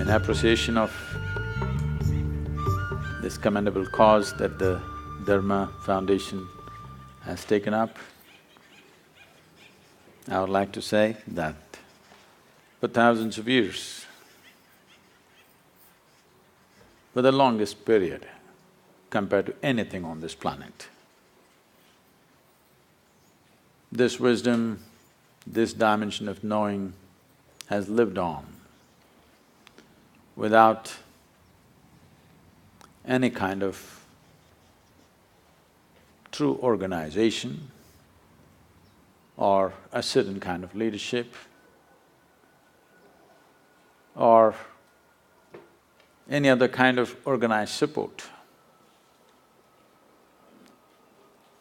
in appreciation of this commendable cause that the Dharma Foundation has taken up, I would like to say that for thousands of years, for the longest period compared to anything on this planet, this wisdom, this dimension of knowing has lived on without any kind of true organization or a certain kind of leadership or any other kind of organized support.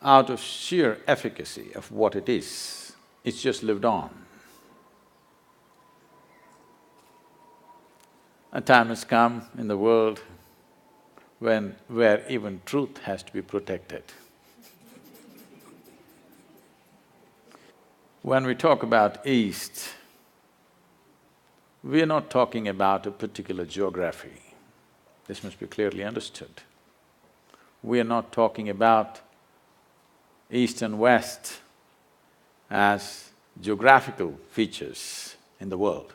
Out of sheer efficacy of what it is, it's just lived on. A time has come in the world where even truth has to be protected. When we talk about East, we are not talking about a particular geography. This must be clearly understood. We are not talking about East and West as geographical features in the world.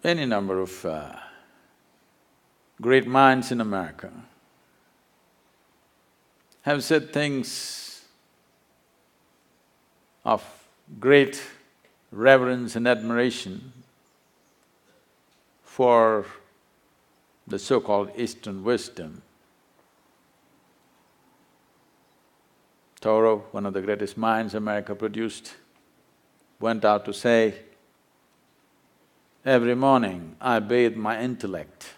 Any number of great minds in America have said things of great reverence and admiration for the so-called Eastern wisdom. Thoreau, one of the greatest minds America produced, went out to say, "Every morning I bathe my intellect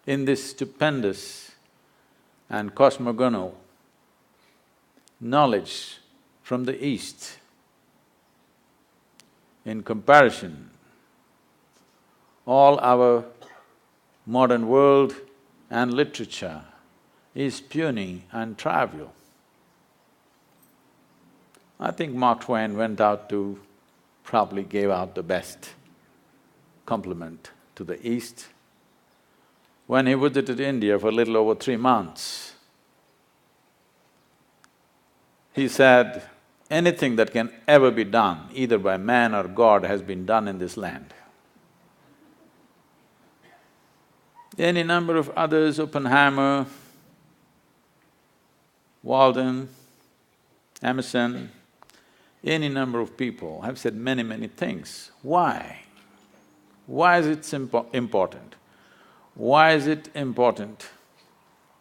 in this stupendous and cosmogonal knowledge from the East. In comparison, all our modern world and literature is puny and trivial." I think Mark Twain went out to… probably gave out the best compliment to the East. When he visited India for a little over 3 months, he said, anything that can ever be done, either by man or God, has been done in this land. Any number of others, Oppenheimer, Walden, Emerson, any number of people have said many things. Why? Why is it important? Why is it important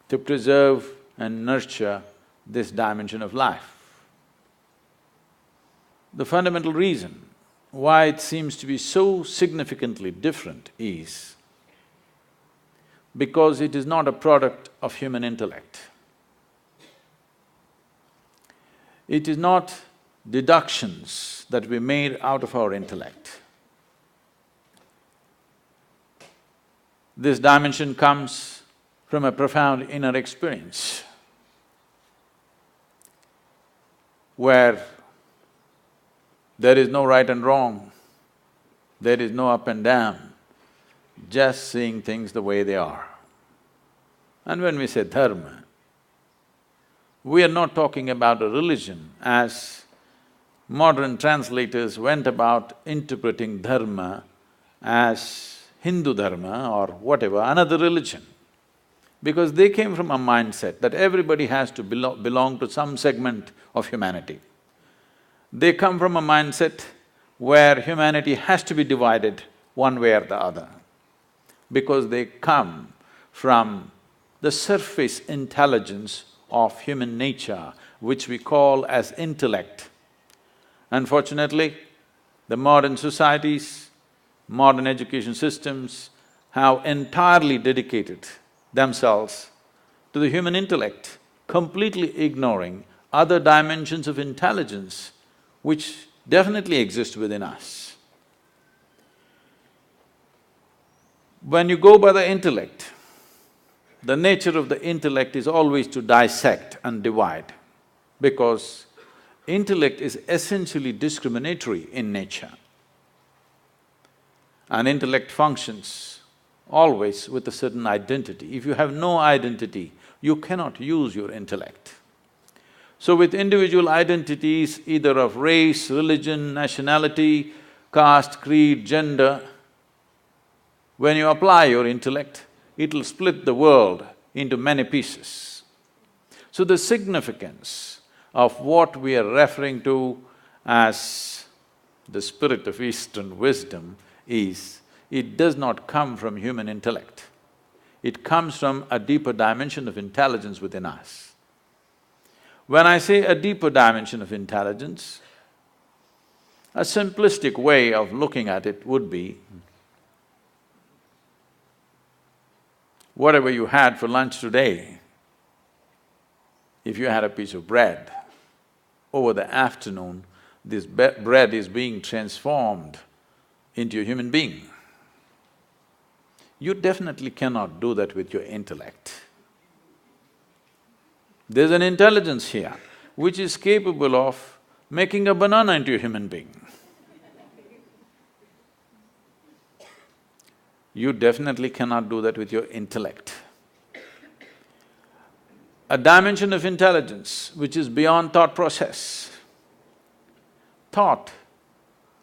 to preserve and nurture this dimension of life? The fundamental reason why it seems to be so significantly different is because it is not a product of human intellect. It is not deductions that we made out of our intellect. This dimension comes from a profound inner experience where there is no right and wrong, there is no up and down, just seeing things the way they are. And when we say dharma, we are not talking about a religion as modern translators went about interpreting dharma as Hindu dharma or whatever, another religion. Because they came from a mindset that everybody has to belong to some segment of humanity. They come from a mindset where humanity has to be divided one way or the other, because they come from the surface intelligence of human nature, which we call as intellect. Unfortunately, the modern societies, modern education systems have entirely dedicated themselves to the human intellect, completely ignoring other dimensions of intelligence which definitely exist within us. When you go by the intellect, the nature of the intellect is always to dissect and divide, because intellect is essentially discriminatory in nature. And intellect functions always with a certain identity. If you have no identity, you cannot use your intellect. So with individual identities, either of race, religion, nationality, caste, creed, gender, when you apply your intellect, it'll split the world into many pieces. So the significance of what we are referring to as the spirit of Eastern wisdom is, it does not come from human intellect. It comes from a deeper dimension of intelligence within us. When I say a deeper dimension of intelligence, a simplistic way of looking at it would be, whatever you had for lunch today, if you had a piece of bread, over the afternoon, this bread is being transformed into a human being. You definitely cannot do that with your intellect. There's an intelligence here which is capable of making a banana into a human being. You definitely cannot do that with your intellect. A dimension of intelligence which is beyond thought process. Thought,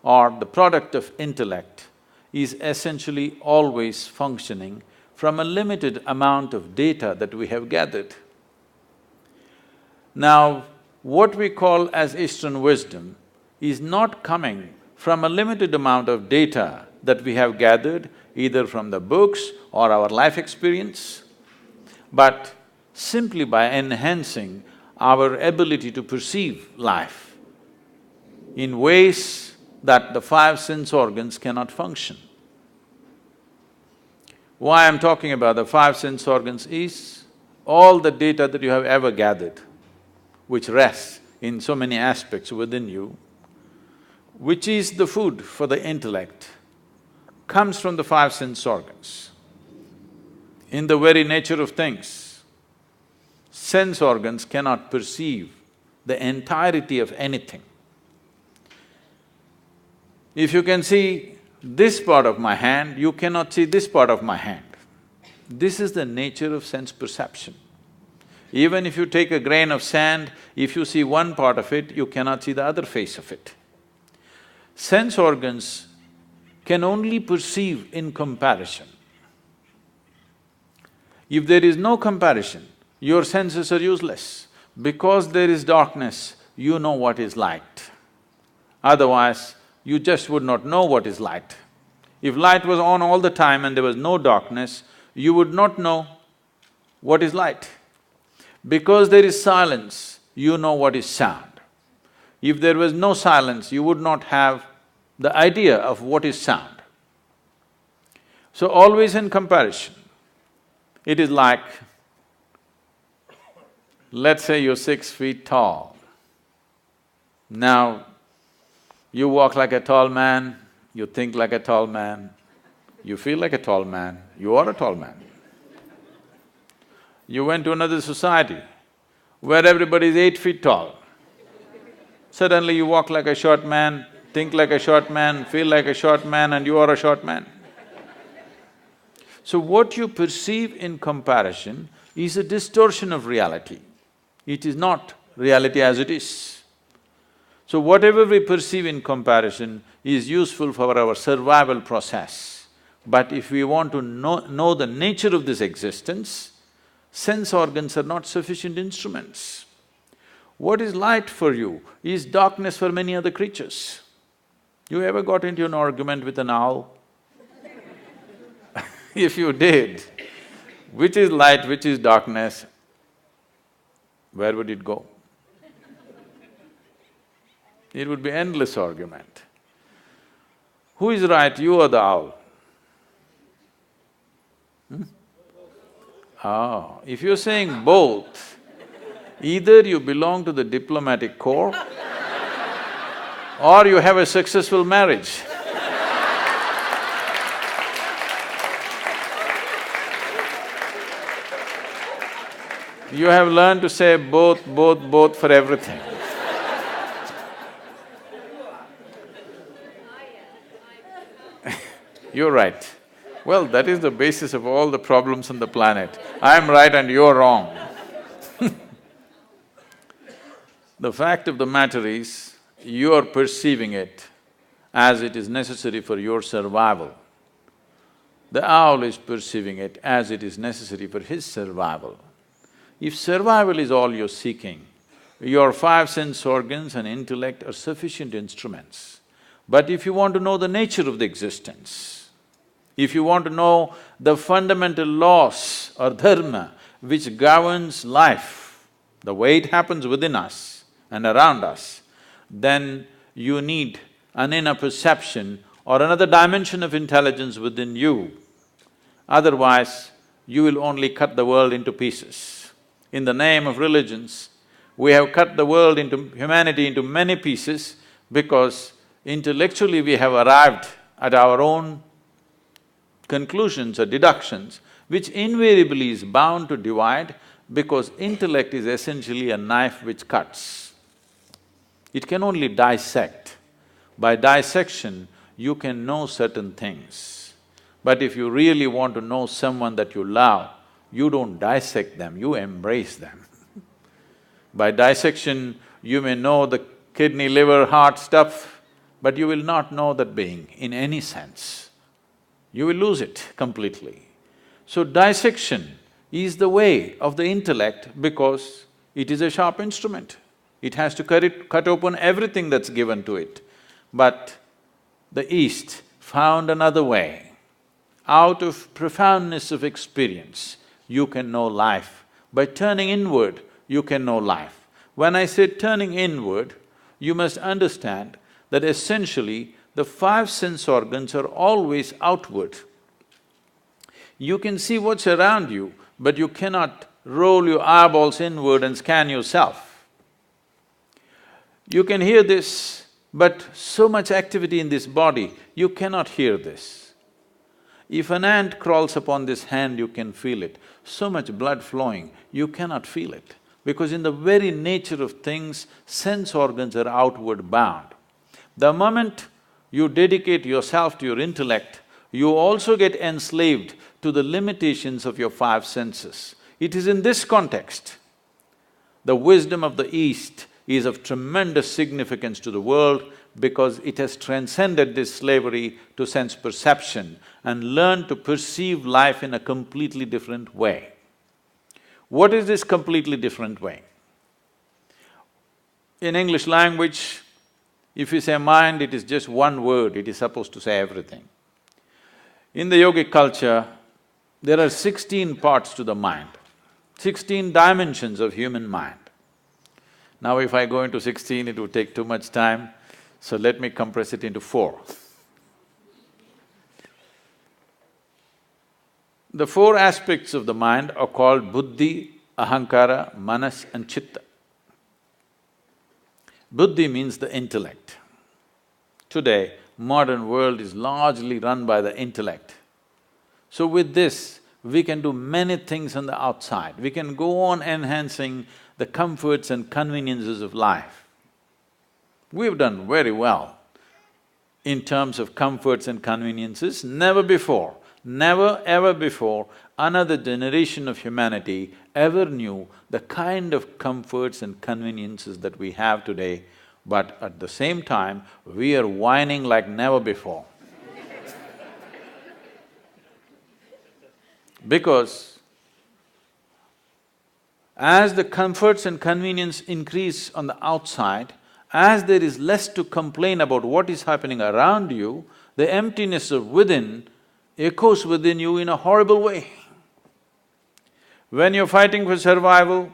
or the product of intellect, is essentially always functioning from a limited amount of data that we have gathered. Now, what we call as Eastern wisdom is not coming from a limited amount of data that we have gathered, either from the books or our life experience, but simply by enhancing our ability to perceive life in ways that the five sense organs cannot function. Why I'm talking about the five sense organs is, all the data that you have ever gathered, which rests in so many aspects within you, which is the food for the intellect, comes from the five sense organs. In the very nature of things, sense organs cannot perceive the entirety of anything. If you can see this part of my hand, you cannot see this part of my hand. This is the nature of sense perception. Even if you take a grain of sand, if you see one part of it, you cannot see the other face of it. Sense organs can only perceive in comparison. If there is no comparison, your senses are useless. Because there is darkness, you know what is light. Otherwise, you just would not know what is light. If light was on all the time and there was no darkness, you would not know what is light. Because there is silence, you know what is sound. If there was no silence, you would not have the idea of what is sound. So always in comparison, it is like, let's say you're 6 feet tall. Now, you walk like a tall man, you think like a tall man, you feel like a tall man, you are a tall man. You went to another society where everybody is 8 feet tall. Suddenly you walk like a short man, think like a short man, feel like a short man, and you are a short man. So what you perceive in comparison is a distortion of reality. It is not reality as it is. So whatever we perceive in comparison is useful for our survival process. But if we want to know the nature of this existence, sense organs are not sufficient instruments. What is light for you is darkness for many other creatures. You ever got into an argument with an owl? If you did, which is light, which is darkness, where would it go? It would be endless argument. Who is right, you or the owl? Oh, if you're saying both, either you belong to the diplomatic corps or you have a successful marriage. You have learned to say both for everything. You're right. Well, that is the basis of all the problems on the planet. I'm right and you're wrong. The fact of the matter is, you're perceiving it as it is necessary for your survival. The owl is perceiving it as it is necessary for his survival. If survival is all you're seeking, your five sense organs and intellect are sufficient instruments. But if you want to know the nature of the existence, if you want to know the fundamental laws or dharma which governs life, the way it happens within us and around us, then you need an inner perception or another dimension of intelligence within you. Otherwise, you will only cut the world into pieces. In the name of religions, we have cut the world into… humanity into many pieces because intellectually we have arrived at our own conclusions or deductions, which invariably is bound to divide because intellect is essentially a knife which cuts. It can only dissect. By dissection, you can know certain things. But if you really want to know someone that you love, you don't dissect them, you embrace them. By dissection, you may know the kidney, liver, heart stuff, but you will not know that being in any sense. You will lose it completely. So dissection is the way of the intellect because it is a sharp instrument. It has to cut open everything that's given to it. But the East found another way. Out of profoundness of experience, you can know life. By turning inward, you can know life. When I say turning inward, you must understand that essentially the five sense organs are always outward. You can see what's around you, but you cannot roll your eyeballs inward and scan yourself. You can hear this, but so much activity in this body, you cannot hear this. If an ant crawls upon this hand, you can feel it. So much blood flowing, you cannot feel it. Because in the very nature of things, sense organs are outward bound. The moment you dedicate yourself to your intellect, you also get enslaved to the limitations of your five senses. It is in this context, the wisdom of the East is of tremendous significance to the world because it has transcended this slavery to sense perception and learned to perceive life in a completely different way. What is this completely different way? In English language, if you say mind, it is just one word, it is supposed to say everything. In the yogic culture, there are 16 parts to the mind, 16 dimensions of human mind. Now if I go into 16, it would take too much time, so let me compress it into 4. The 4 aspects of the mind are called buddhi, ahankara, manas and chitta. Buddhi means the intellect. Today, modern world is largely run by the intellect. So with this, we can do many things on the outside. We can go on enhancing the comforts and conveniences of life. We've done very well in terms of comforts and conveniences. Never before, never ever before, another generation of humanity ever knew the kind of comforts and conveniences that we have today, but at the same time, we are whining like never before. Because as the comforts and convenience increase on the outside, as there is less to complain about what is happening around you, the emptiness of within echoes within you in a horrible way. When you're fighting for survival,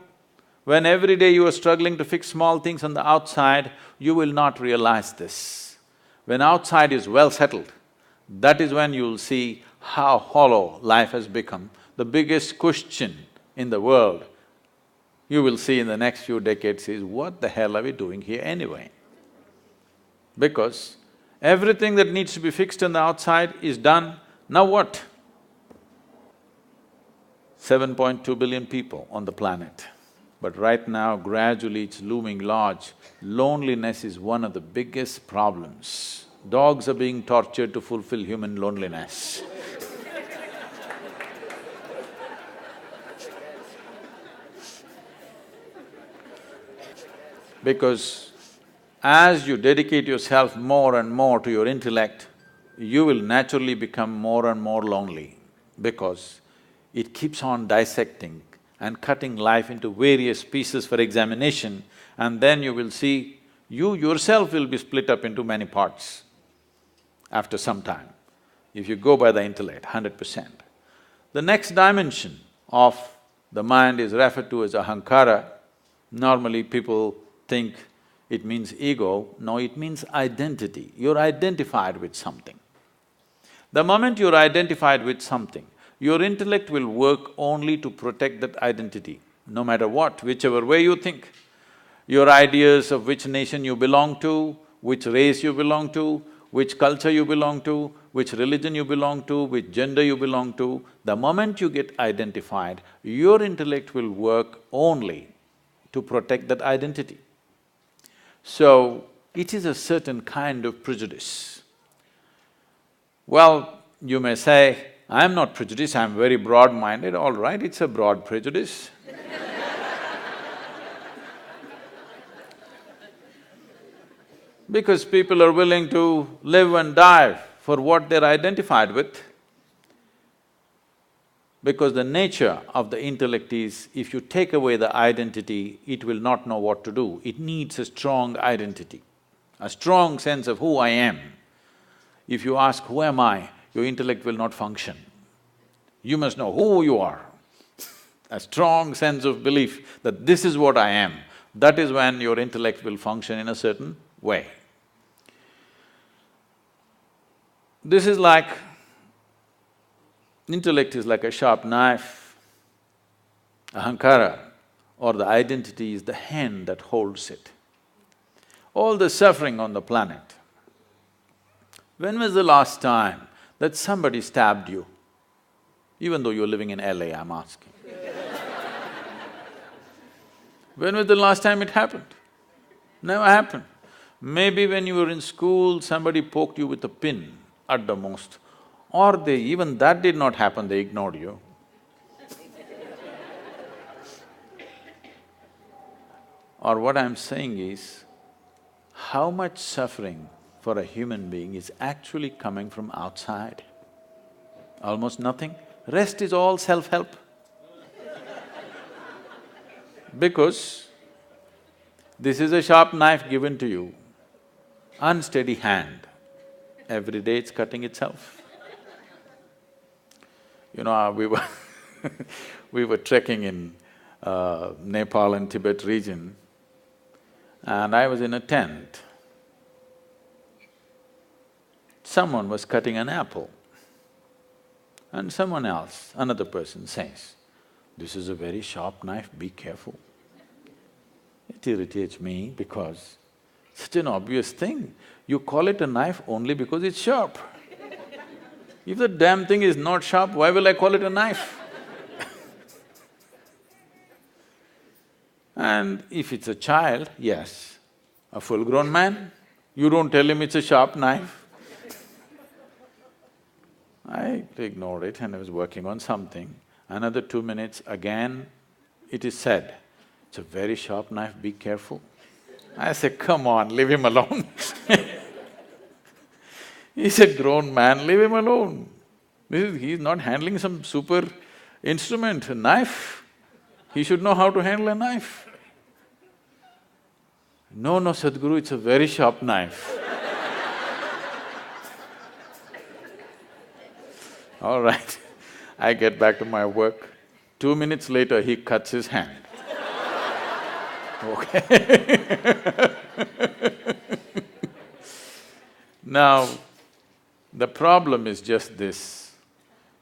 when every day you are struggling to fix small things on the outside, you will not realize this. When outside is well settled, that is when you'll see how hollow life has become. The biggest question in the world, you will see in the next few decades is, what the hell are we doing here anyway? Because everything that needs to be fixed on the outside is done, now what? 7.2 billion people on the planet. But right now, gradually it's looming large. Loneliness is one of the biggest problems Dogs are being tortured to fulfill human loneliness. Because as you dedicate yourself more and more to your intellect, you will naturally become more and more lonely because it keeps on dissecting and cutting life into various pieces for examination, and then you will see you yourself will be split up into many parts after some time, if you go by the intellect, 100%. The next dimension of the mind is referred to as ahankara. Normally people think it means ego. No, it means identity. You're identified with something. The moment you're identified with something, your intellect will work only to protect that identity, no matter what, whichever way you think. Your ideas of which nation you belong to, which race you belong to, which culture you belong to, which religion you belong to, which gender you belong to, the moment you get identified, your intellect will work only to protect that identity. So, it is a certain kind of prejudice. Well, you may say, I'm not prejudiced, I'm very broad-minded. All right, it's a broad prejudice. Because people are willing to live and die for what they're identified with. Because the nature of the intellect is, if you take away the identity, it will not know what to do. It needs a strong identity, a strong sense of who I am. If you ask, who am I? Your intellect will not function. You must know who you are. A strong sense of belief that this is what I am, that is when your intellect will function in a certain way. This is like… intellect is like a sharp knife. Ahankara or the identity is the hand that holds it. All the suffering on the planet. When was the last time that somebody stabbed you? Even though you're living in LA, I'm asking. When was the last time it happened? Never happened. Maybe when you were in school, somebody poked you with a pin at the most, or even that did not happen, they ignored you. Or what I'm saying is, how much suffering for a human being is actually coming from outside? Almost nothing. Rest is all self-help. Because this is a sharp knife given to you, unsteady hand, every day it's cutting itself. You know, we were trekking in Nepal and Tibet region, and I was in a tent. Someone was cutting an apple, and someone else, another person says, "This is a very sharp knife, be careful." It irritates me because such an obvious thing, you call it a knife only because it's sharp. If the damn thing is not sharp, why will I call it a knife? And if it's a child, yes. A full-grown man, you don't tell him it's a sharp knife. I ignored it and I was working on something. Another 2 minutes, again it is said, "It's a very sharp knife, be careful." I said, "Come on, leave him alone." He's a grown man, leave him alone. He's not handling some super instrument, a knife. He should know how to handle a knife. "No, no, Sadhguru, it's a very sharp knife." All right, I get back to my work. 2 minutes later, he cuts his hand. Okay. Now, the problem is just this,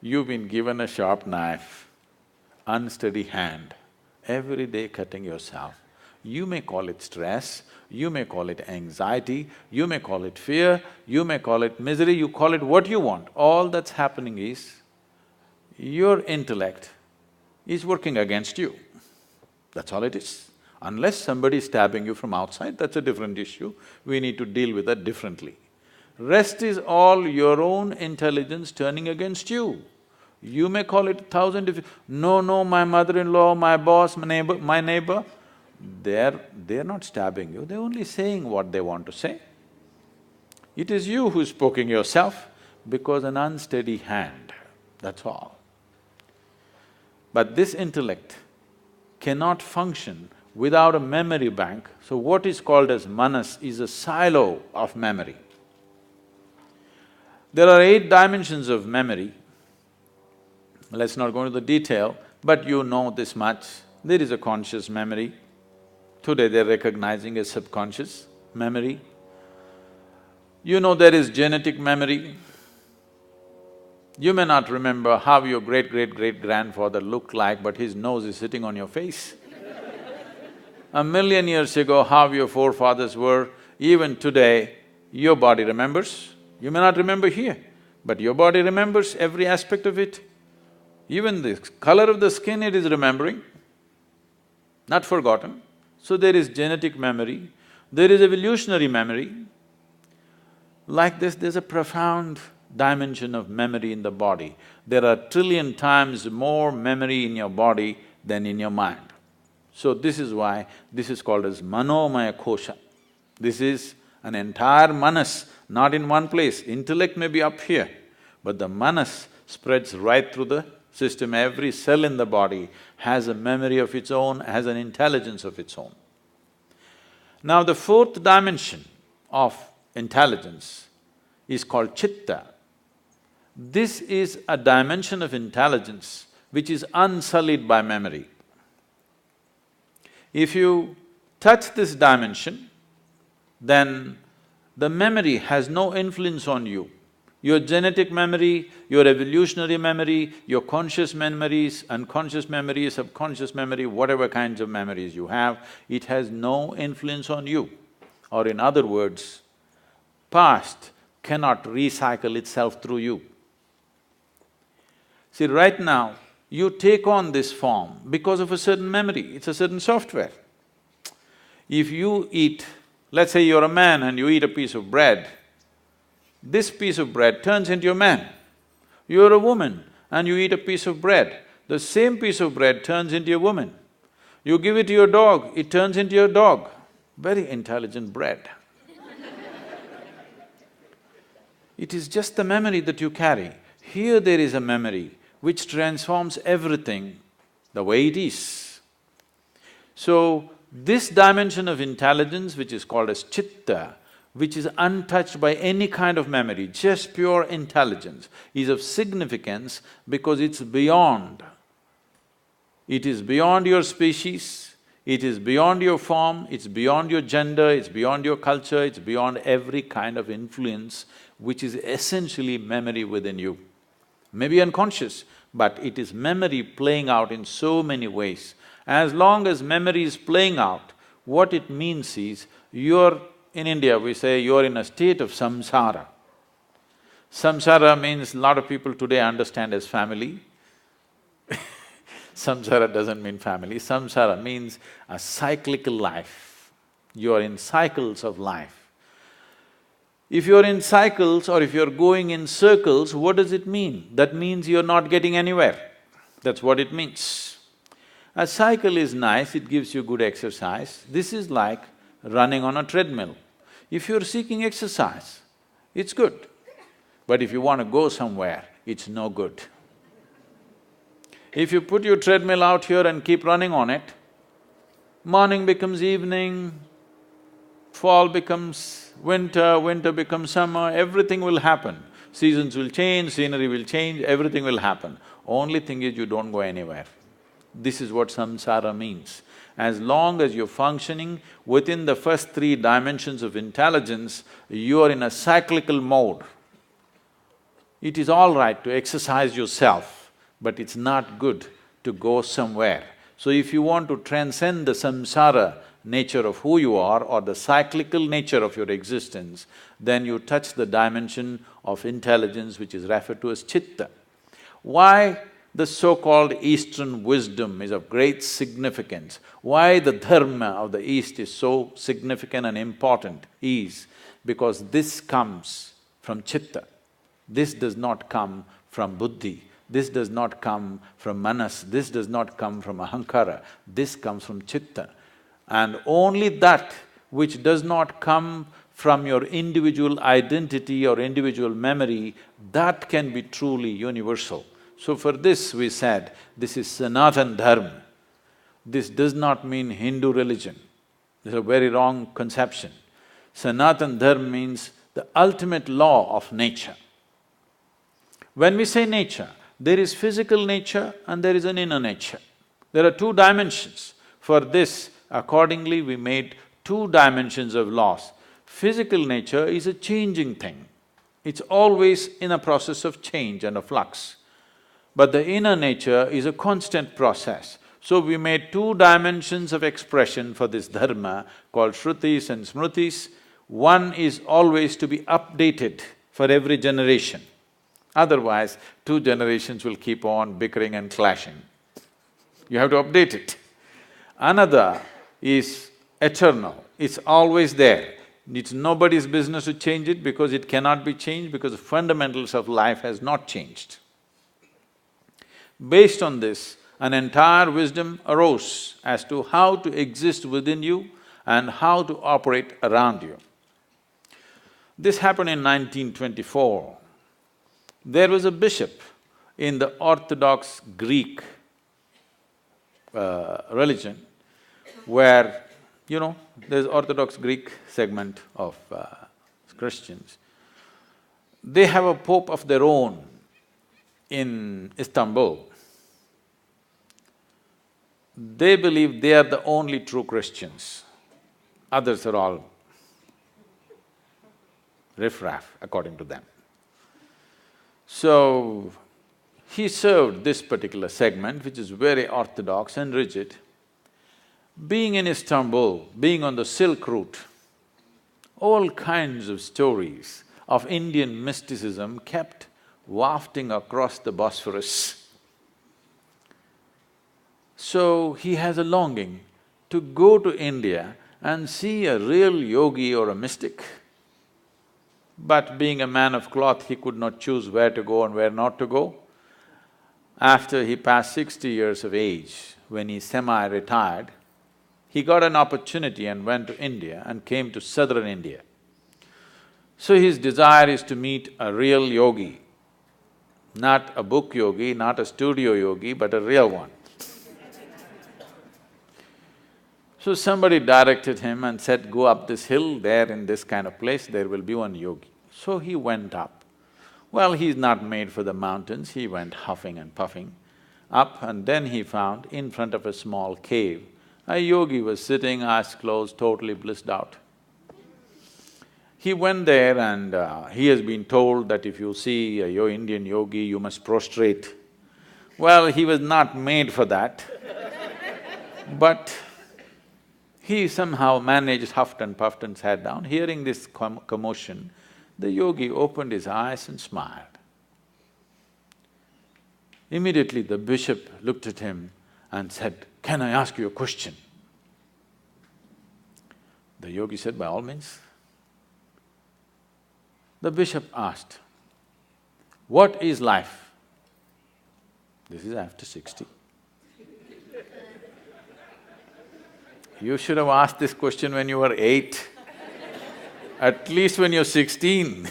you've been given a sharp knife, unsteady hand, every day cutting yourself. You may call it stress, you may call it anxiety, you may call it fear, you may call it misery, you call it what you want. All that's happening is, your intellect is working against you. That's all it is. Unless somebody is stabbing you from outside, that's a different issue. We need to deal with that differently. Rest is all your own intelligence turning against you. You may call it 1,000 no, my mother-in-law, my boss, my neighbor, they're not stabbing you, they're only saying what they want to say. It is you who's poking yourself because an unsteady hand, that's all. But this intellect cannot function without a memory bank, so what is called as manas is a silo of memory. There are 8 dimensions of memory. Let's not go into the detail, but you know this much. There is a conscious memory. Today they're recognizing a subconscious memory. You know there is genetic memory. You may not remember how your great-great-great-grandfather looked like, but his nose is sitting on your face. 1,000,000 years ago, how your forefathers were, even today, your body remembers. You may not remember here, but your body remembers every aspect of it. Even the color of the skin it is remembering, not forgotten. So there is genetic memory, there is evolutionary memory. Like this, there's a profound dimension of memory in the body. There are 1,000,000,000,000 times more memory in your body than in your mind. So this is why this is called as manomaya kosha. This is an entire manas, not in one place. Intellect may be up here, but the manas spreads right through the system. Every cell in the body has a memory of its own, has an intelligence of its own. Now the 4th dimension of intelligence is called chitta. This is a dimension of intelligence which is unsullied by memory. If you touch this dimension, then the memory has no influence on you. Your genetic memory, your evolutionary memory, your conscious memories, unconscious memory, subconscious memory, whatever kinds of memories you have, it has no influence on you. Or in other words, past cannot recycle itself through you. See, right now, you take on this form because of a certain memory, it's a certain software. If you eat, let's say you're a man and you eat a piece of bread, this piece of bread turns into a man. You're a woman and you eat a piece of bread, the same piece of bread turns into a woman. You give it to your dog, it turns into your dog. Very intelligent bread. It is just the memory that you carry. Here there is a memory which transforms everything the way it is. So, this dimension of intelligence, which is called as chitta, which is untouched by any kind of memory, just pure intelligence, is of significance because it's beyond. It is beyond your species, it is beyond your form, it's beyond your gender, it's beyond your culture, it's beyond every kind of influence, which is essentially memory within you. Maybe unconscious, but it is memory playing out in so many ways. As long as memory is playing out, what it means is, in India we say you're in a state of samsara. Samsara means a lot of people today understand as family. Samsara doesn't mean family, samsara means a cyclical life. You're in cycles of life. If you're in cycles or if you're going in circles, what does it mean? That means you're not getting anywhere. That's what it means. A cycle is nice, it gives you good exercise. This is like running on a treadmill. If you're seeking exercise, it's good. But if you want to go somewhere, it's no good. If you put your treadmill out here and keep running on it, morning becomes evening, fall becomes winter, winter becomes summer, everything will happen. Seasons will change, scenery will change, everything will happen. Only thing is you don't go anywhere. This is what samsara means. As long as you're functioning within the first 3 dimensions of intelligence, you are in a cyclical mode. It is all right to exercise yourself, but it's not good to go somewhere. So if you want to transcend the samsara nature of who you are or the cyclical nature of your existence, then you touch the dimension of intelligence which is referred to as chitta. Why the so-called Eastern wisdom is of great significance, why the dharma of the East is so significant and important is because this comes from chitta. This does not come from buddhi. This does not come from manas. This does not come from ahankara. This comes from chitta. And only that which does not come from your individual identity or individual memory, that can be truly universal. So for this we said, this is Sanatan Dharma. This does not mean Hindu religion. This is a very wrong conception. Sanatan Dharma means the ultimate law of nature. When we say nature, there is physical nature and there is an inner nature. There are two dimensions. For this, accordingly, we made two dimensions of laws. Physical nature is a changing thing. It's always in a process of change and a flux. But the inner nature is a constant process. So we made two dimensions of expression for this dharma called Shrutis and Smritis. One is always to be updated for every generation. Otherwise, two generations will keep on bickering and clashing. You have to update it. Another is eternal, it's always there. It's nobody's business to change it because it cannot be changed because the fundamentals of life has not changed. Based on this, an entire wisdom arose as to how to exist within you and how to operate around you. This happened in 1924. There was a bishop in the Orthodox Greek religion where, there's Orthodox Greek segment of Christians. They have a pope of their own in Istanbul. They believe they are the only true Christians. Others are all riffraff, according to them. So, he served this particular segment, which is very orthodox and rigid. Being in Istanbul, being on the Silk Route, all kinds of stories of Indian mysticism kept wafting across the Bosphorus. So, he has a longing to go to India and see a real yogi or a mystic. But being a man of cloth, he could not choose where to go and where not to go. After he passed 60 years of age, when he semi-retired, he got an opportunity and went to India and came to southern India. So his desire is to meet a real yogi, not a book yogi, not a studio yogi, but a real one. So somebody directed him and said, go up this hill, there in this kind of place, there will be one yogi. So he went up. Well, he's not made for the mountains, he went huffing and puffing up, and then he found in front of a small cave, a yogi was sitting, eyes closed, totally blissed out. He went there and he has been told that if you see a Indian yogi, you must prostrate. Well, he was not made for that, but he somehow managed, huffed and puffed and sat down. Hearing this commotion, the yogi opened his eyes and smiled. Immediately the bishop looked at him and said, can I ask you a question? The yogi said, by all means. The bishop asked, what is life? This is after 60. You should have asked this question when you were 8, at least when you're 16,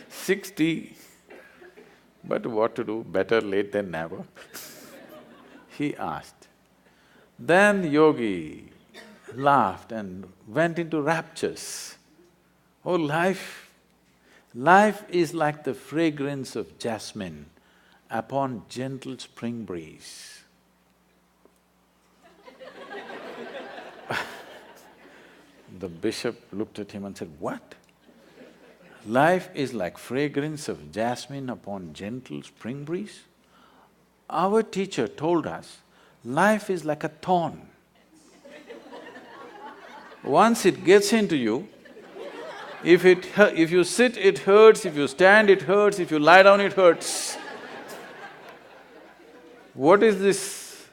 60. But what to do, better late than never. He asked. Then the yogi laughed and went into raptures. Oh, life is like the fragrance of jasmine upon gentle spring breeze. The bishop looked at him and said, what? Life is like fragrance of jasmine upon gentle spring breeze? Our teacher told us, life is like a thorn. Once it gets into you, if you sit, it hurts, if you stand, it hurts, if you lie down, it hurts. What is this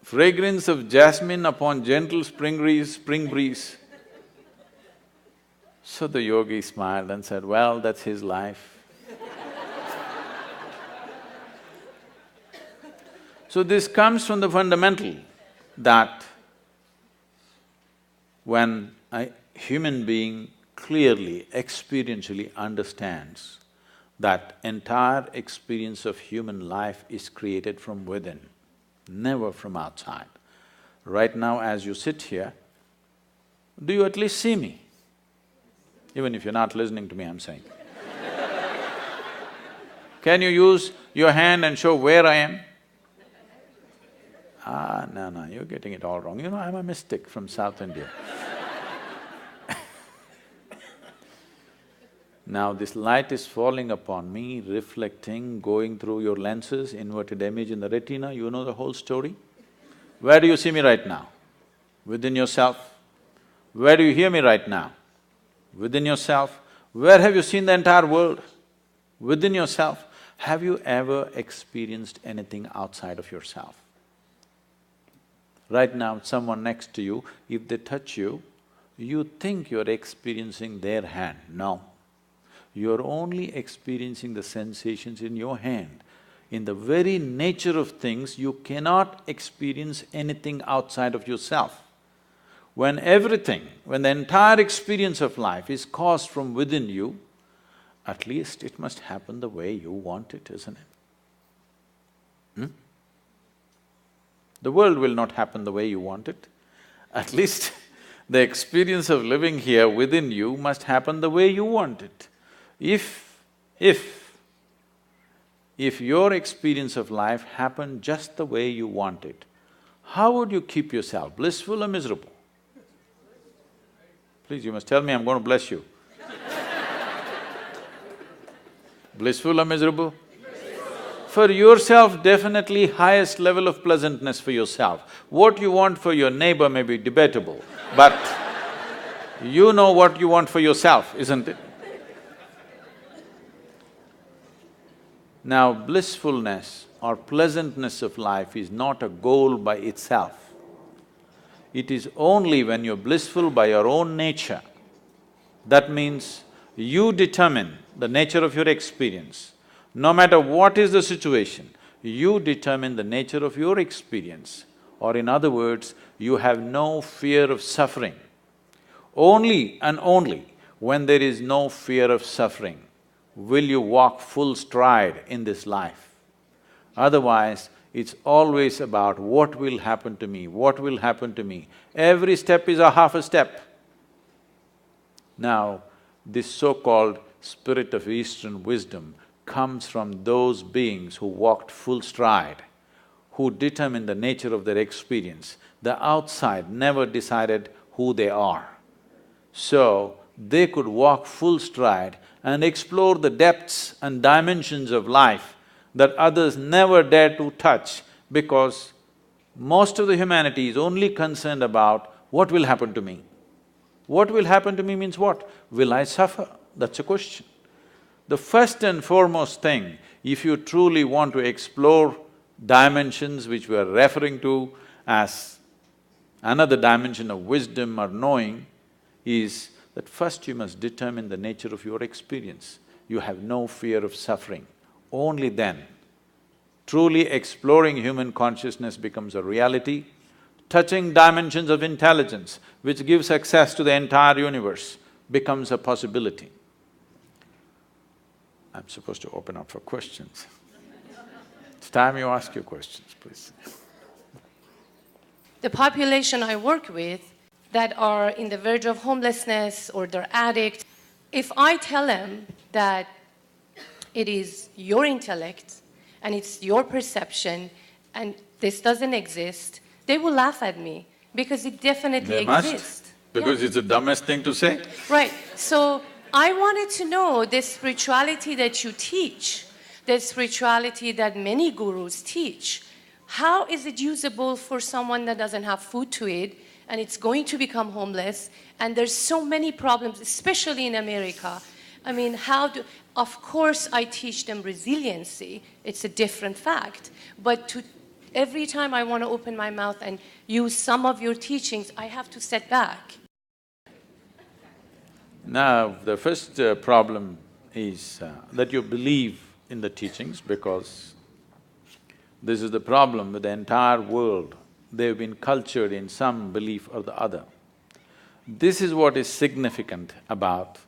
fragrance of jasmine upon gentle spring breeze? So the yogi smiled and said, well, that's his life. So this comes from the fundamental that when a human being clearly, experientially understands that entire experience of human life is created from within, never from outside. Right now as you sit here, do you at least see me? Even if you're not listening to me, I'm saying. Can you use your hand and show where I am? No, you're getting it all wrong. You know, I'm a mystic from South India. Now this light is falling upon me, reflecting, going through your lenses, inverted image in the retina, you know the whole story. Where do you see me right now? Within yourself. Where do you hear me right now? Within yourself. Where have you seen the entire world? Within yourself. Have you ever experienced anything outside of yourself? Right now, someone next to you, if they touch you, you think you're experiencing their hand. No. You're only experiencing the sensations in your hand. In the very nature of things, you cannot experience anything outside of yourself. When the entire experience of life is caused from within you, at least it must happen the way you want it, isn't it? The world will not happen the way you want it. At least the experience of living here within you must happen the way you want it. If your experience of life happened just the way you want it, how would you keep yourself, blissful or miserable? Please, you must tell me, I'm going to bless you. Blissful or miserable? For yourself, definitely highest level of pleasantness for yourself. What you want for your neighbor may be debatable, but you know what you want for yourself, isn't it? Now, blissfulness or pleasantness of life is not a goal by itself. It is only when you're blissful by your own nature. That means you determine the nature of your experience. No matter what is the situation, you determine the nature of your experience. Or in other words, you have no fear of suffering. Only and only when there is no fear of suffering will you walk full stride in this life. Otherwise, it's always about what will happen to me, what will happen to me. Every step is a half a step. Now, this so-called spirit of Eastern wisdom comes from those beings who walked full stride, who determined the nature of their experience. The outside never decided who they are. So, they could walk full stride and explore the depths and dimensions of life that others never dare to touch, because most of the humanity is only concerned about what will happen to me. What will happen to me means what? Will I suffer? That's a question. The first and foremost thing, if you truly want to explore dimensions which we are referring to as another dimension of wisdom or knowing, is that first you must determine the nature of your experience. You have no fear of suffering. Only then, truly exploring human consciousness becomes a reality. Touching dimensions of intelligence, which gives access to the entire universe, becomes a possibility. I'm supposed to open up for questions. It's time you ask your questions, please. The population I work with that are in the verge of homelessness or they're addicts, if I tell them that it is your intellect and it's your perception and this doesn't exist, they will laugh at me because it definitely exists. Must, because it's the dumbest thing to say. Right. So I wanted to know the spirituality that you teach, the spirituality that many gurus teach, how is it usable for someone that doesn't have food to eat and it's going to become homeless, and there's so many problems, especially in America. I mean, of course I teach them resiliency, it's a different fact, but every time I want to open my mouth and use some of your teachings, I have to step back. Now, the first problem is that you believe in the teachings, because this is the problem with the entire world. They've been cultured in some belief or the other. This is what is significant about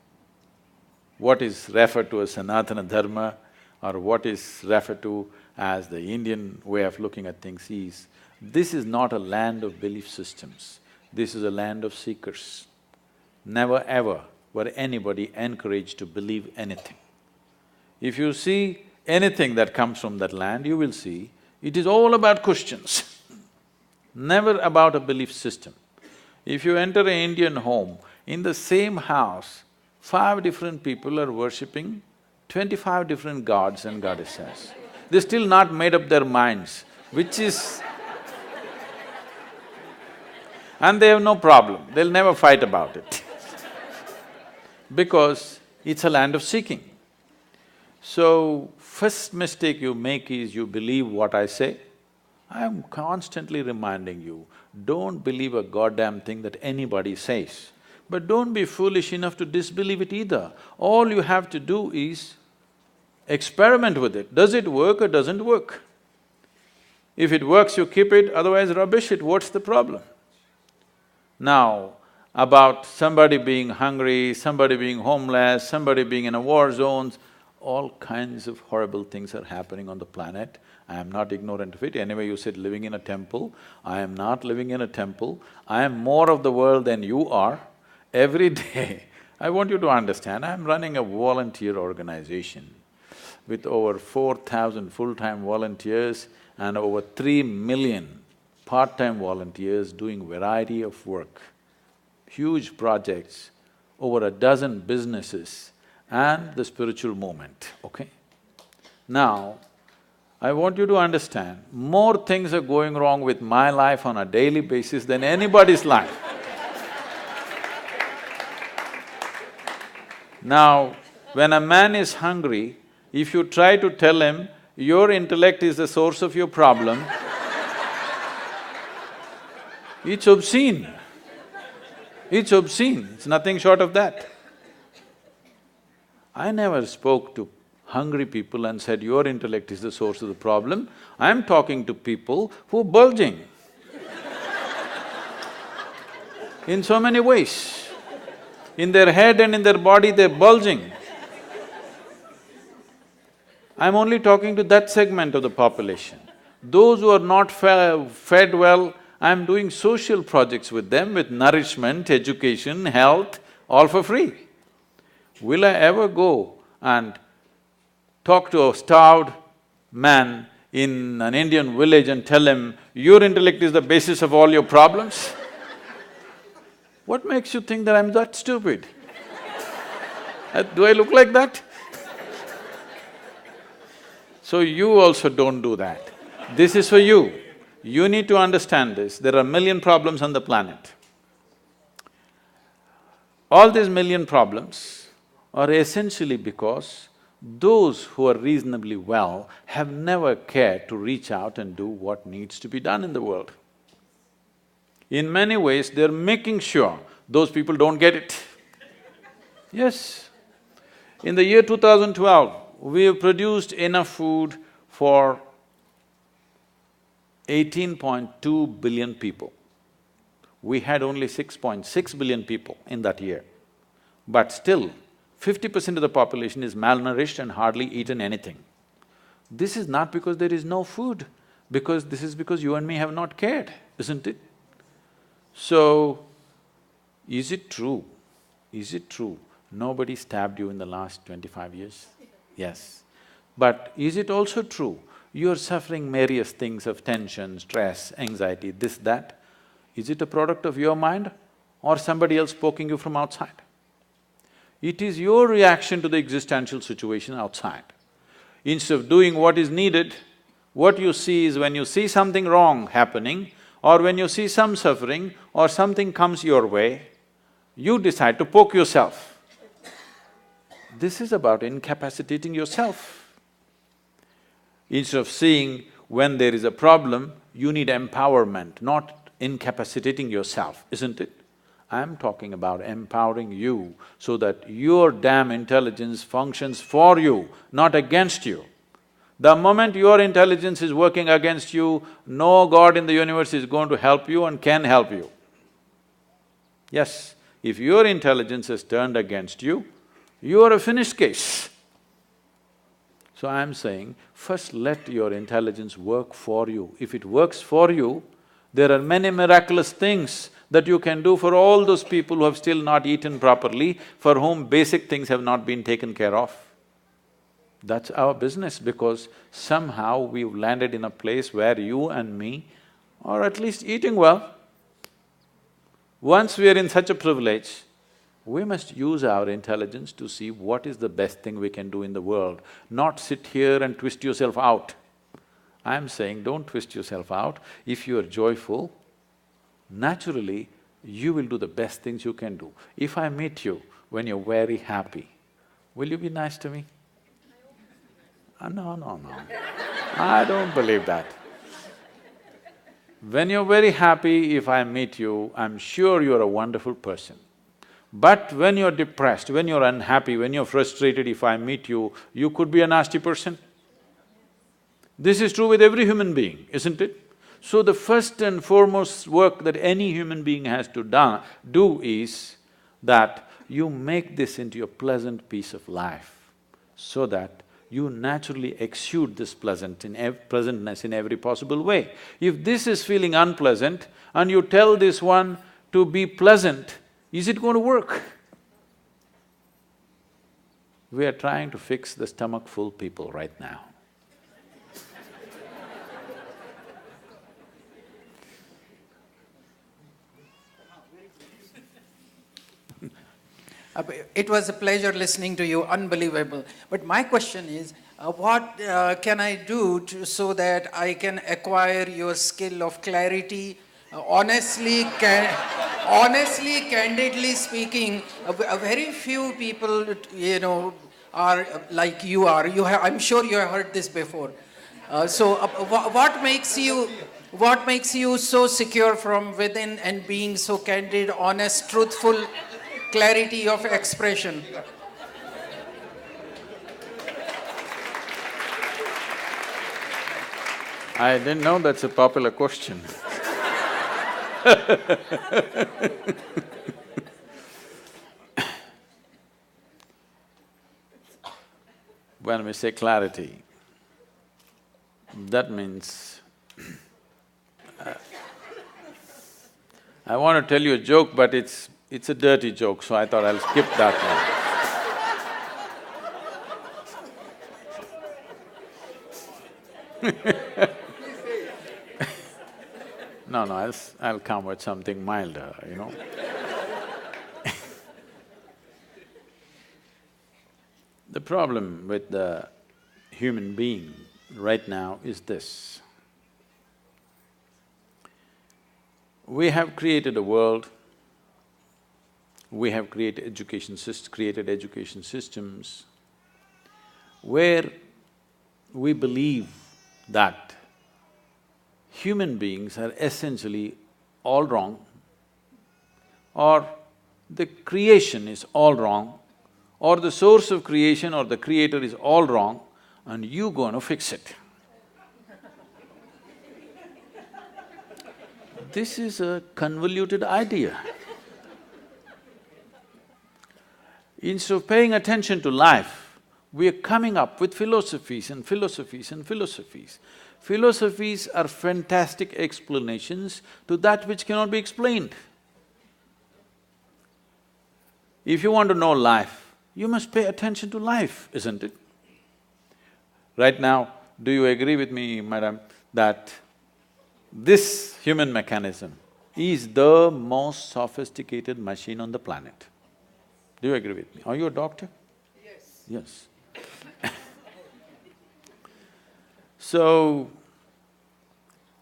what is referred to as Sanatana Dharma or what is referred to as the Indian way of looking at things is, this is not a land of belief systems, this is a land of seekers. Never ever were anybody encouraged to believe anything. If you see anything that comes from that land, you will see it is all about questions, never about a belief system. If you enter an Indian home, in the same house, 5 different people are worshipping 25 different gods and goddesses. They're still not made up their minds, which is… and they have no problem, they'll never fight about it because it's a land of seeking. So, first mistake you make is you believe what I say. I am constantly reminding you, don't believe a goddamn thing that anybody says. But don't be foolish enough to disbelieve it either. All you have to do is experiment with it. Does it work or doesn't work? If it works, you keep it, otherwise rubbish it, what's the problem? Now, about somebody being hungry, somebody being homeless, somebody being in a war zone, all kinds of horrible things are happening on the planet. I am not ignorant of it. Anyway, you said living in a temple. I am not living in a temple. I am more of the world than you are. Every day, I want you to understand, I am running a volunteer organization with over 4,000 full-time volunteers and over 3 million part-time volunteers doing variety of work, huge projects, over a dozen businesses and the spiritual movement, okay? Now, I want you to understand, more things are going wrong with my life on a daily basis than anybody's life. Now, when a man is hungry, if you try to tell him, your intellect is the source of your problem, it's obscene. It's obscene, it's nothing short of that. I never spoke to hungry people and said, your intellect is the source of the problem. I'm talking to people who are bulging in so many ways. In their head and in their body, they're bulging. I'm only talking to that segment of the population. Those who are not fed well, I'm doing social projects with them with nourishment, education, health, all for free. Will I ever go and talk to a starved man in an Indian village and tell him, your intellect is the basis of all your problems? What makes you think that I'm that stupid? Do I look like that? So you also don't do that. This is for you. You need to understand this. There are 1,000,000 problems on the planet. All these 1,000,000 problems are essentially because those who are reasonably well have never cared to reach out and do what needs to be done in the world. In many ways, they're making sure those people don't get it. Yes. In the year 2012, we have produced enough food for 18.2 billion people. We had only 6.6 billion people in that year. But still, 50% of the population is malnourished and hardly eaten anything. This is not because there is no food, this is because you and me have not cared, isn't it? So, is it true? Is it true nobody stabbed you in the last 25 years? Yes. But is it also true you're suffering various things of tension, stress, anxiety, this, that? Is it a product of your mind or somebody else poking you from outside? It is your reaction to the existential situation outside. Instead of doing what is needed, what you see is when you see something wrong happening or when you see some suffering or something comes your way, you decide to poke yourself. This is about incapacitating yourself. Instead of seeing when there is a problem, you need empowerment, not incapacitating yourself, isn't it? I'm talking about empowering you so that your damn intelligence functions for you, not against you. The moment your intelligence is working against you, no God in the universe is going to help you and can help you. Yes, if your intelligence is turned against you, you are a finished case. So I'm saying, first let your intelligence work for you. If it works for you, there are many miraculous things that you can do for all those people who have still not eaten properly, for whom basic things have not been taken care of. That's our business, because somehow we've landed in a place where you and me are at least eating well. Once we are in such a privilege, we must use our intelligence to see what is the best thing we can do in the world, not sit here and twist yourself out. I'm saying don't twist yourself out. If you are joyful, naturally you will do the best things you can do. If I meet you when you're very happy, will you be nice to me? No. I don't believe that. When you're very happy, if I meet you, I'm sure you're a wonderful person. But when you're depressed, when you're unhappy, when you're frustrated, if I meet you, you could be a nasty person. This is true with every human being, isn't it? So the first and foremost work that any human being has to do is that you make this into a pleasant piece of life, so that you naturally exude this pleasantness in every possible way. If this is feeling unpleasant and you tell this one to be pleasant, is it going to work? We are trying to fix the stomach-full people right now. It was a pleasure listening to you, unbelievable. But my question is, what can I do so that I can acquire your skill of clarity? Honestly, candidly speaking, a very few people, are like you are. I'm sure you have heard this before. What makes you so secure from within and being so candid, honest, truthful, clarity of expression? I didn't know that's a popular question. When we say clarity, that means… I want to tell you a joke, but it's a dirty joke, so I thought I'll skip that one. No, I'll come with something milder, you know. The problem with the human being right now is this. We have created a world, we have created education systems where we believe that human beings are essentially all wrong, or the creation is all wrong, or the source of creation or the creator is all wrong, and you gonna fix it. This is a convoluted idea. Instead of paying attention to life, we are coming up with philosophies and philosophies and philosophies. Philosophies are fantastic explanations to that which cannot be explained. If you want to know life, you must pay attention to life, isn't it? Right now, do you agree with me, madam, that this human mechanism is the most sophisticated machine on the planet? Do you agree with me? Are you a doctor? Yes. Yes. So,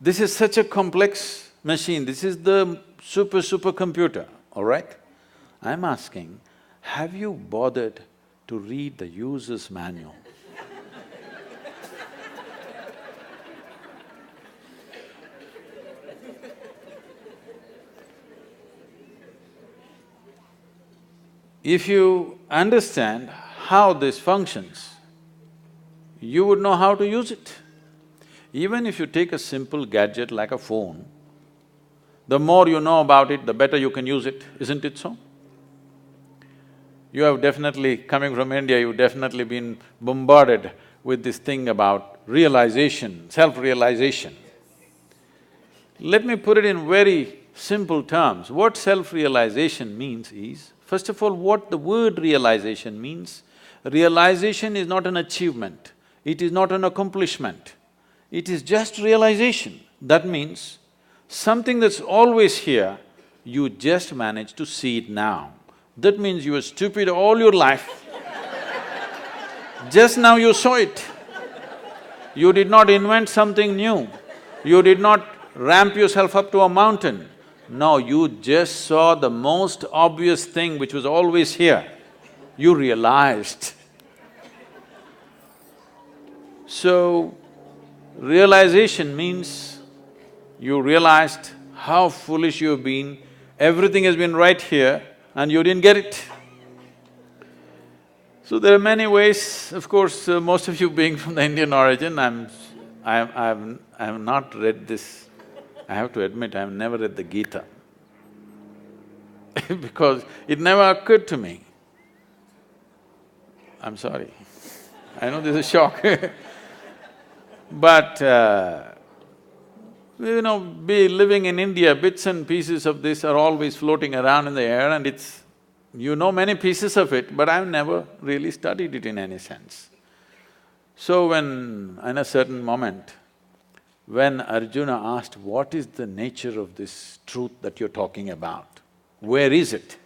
this is such a complex machine, this is the supercomputer, all right? I'm asking, have you bothered to read the user's manual? If you understand how this functions, you would know how to use it. Even if you take a simple gadget like a phone, the more you know about it, the better you can use it, isn't it so? You have definitely, coming from India, you've definitely been bombarded with this thing about realization, self-realization. Let me put it in very simple terms. What self-realization means is, first of all, what the word realization means. Realization is not an achievement, it is not an accomplishment, it is just realization. That means something that's always here, you just manage to see it now. That means you were stupid all your life, just now you saw it. You did not invent something new, you did not ramp yourself up to a mountain. No, you just saw the most obvious thing which was always here. You realized. So, realization means you realized how foolish you've been, everything has been right here and you didn't get it. So there are many ways, of course, most of you being from the Indian origin, I've not read this. I have to admit, I've never read the Gita because it never occurred to me. I'm sorry, I know this is a shock but living in India, bits and pieces of this are always floating around in the air and it's… you know many pieces of it, but I've never really studied it in any sense. So when, in a certain moment, when Arjuna asked, what is the nature of this truth that you're talking about? Where is it?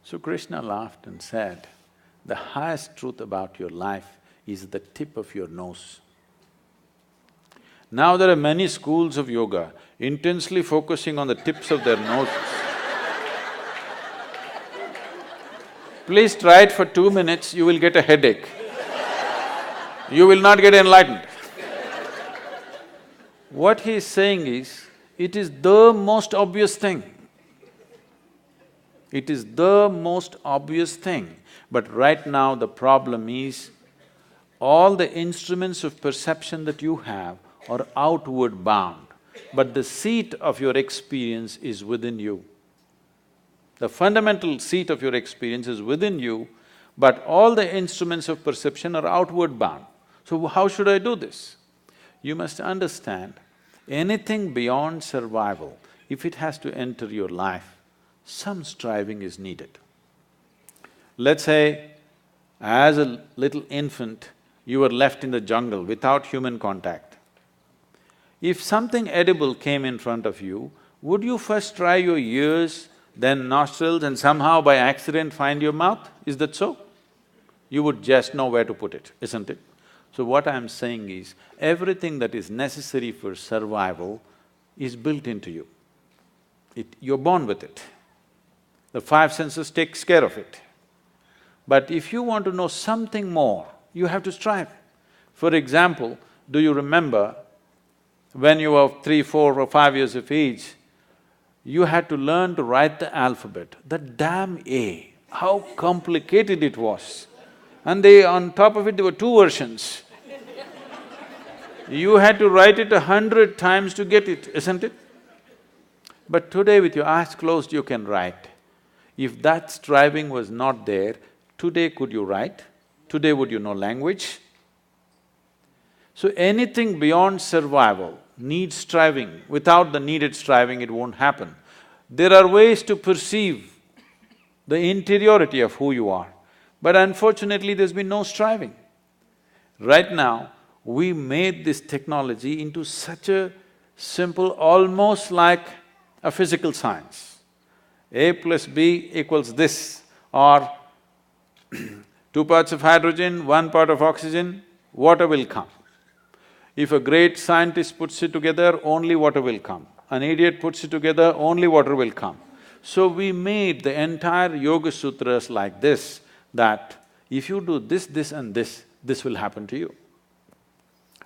So Krishna laughed and said, the highest truth about your life is the tip of your nose. Now there are many schools of yoga intensely focusing on the tips of their noses. Please try it for 2 minutes, you will get a headache. You will not get enlightened. What he is saying is, it is the most obvious thing. It is the most obvious thing. But right now the problem is, all the instruments of perception that you have are outward bound, but the seat of your experience is within you. The fundamental seat of your experience is within you, but all the instruments of perception are outward bound. So how should I do this? You must understand, anything beyond survival, if it has to enter your life, some striving is needed. Let's say, as a little infant, you were left in the jungle without human contact. If something edible came in front of you, would you first try your ears, then nostrils and somehow by accident find your mouth? Is that so? You would just know where to put it, isn't it? So what I'm saying is, everything that is necessary for survival is built into you. You're born with it. The five senses takes care of it. But if you want to know something more, you have to strive. For example, do you remember when you were 3, 4 or 5 years of age, you had to learn to write the alphabet, that damn A, how complicated it was. And on top of it, there were 2 versions. You had to write it 100 times to get it, isn't it? But today with your eyes closed, you can write. If that striving was not there, today could you write? Today would you know language? So anything beyond survival needs striving. Without the needed striving, it won't happen. There are ways to perceive the interiority of who you are, but unfortunately there's been no striving. Right now, we made this technology into such a simple, almost like a physical science. A plus B equals this, or 2 parts of hydrogen, 1 part of oxygen, water will come. If a great scientist puts it together, only water will come. An idiot puts it together, only water will come. So we made the entire Yoga Sutras like this, that if you do this, this and this will happen to you.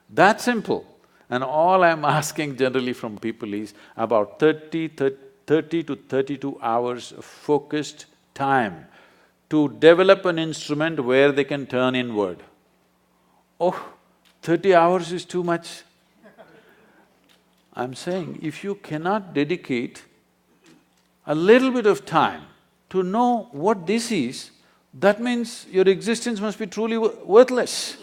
That simple. And all I'm asking generally from people is, about 30 30 to 32 hours of focused time to develop an instrument where they can turn inward. Oh, 30 hours is too much. I'm saying, if you cannot dedicate a little bit of time to know what this is, that means your existence must be truly worthless.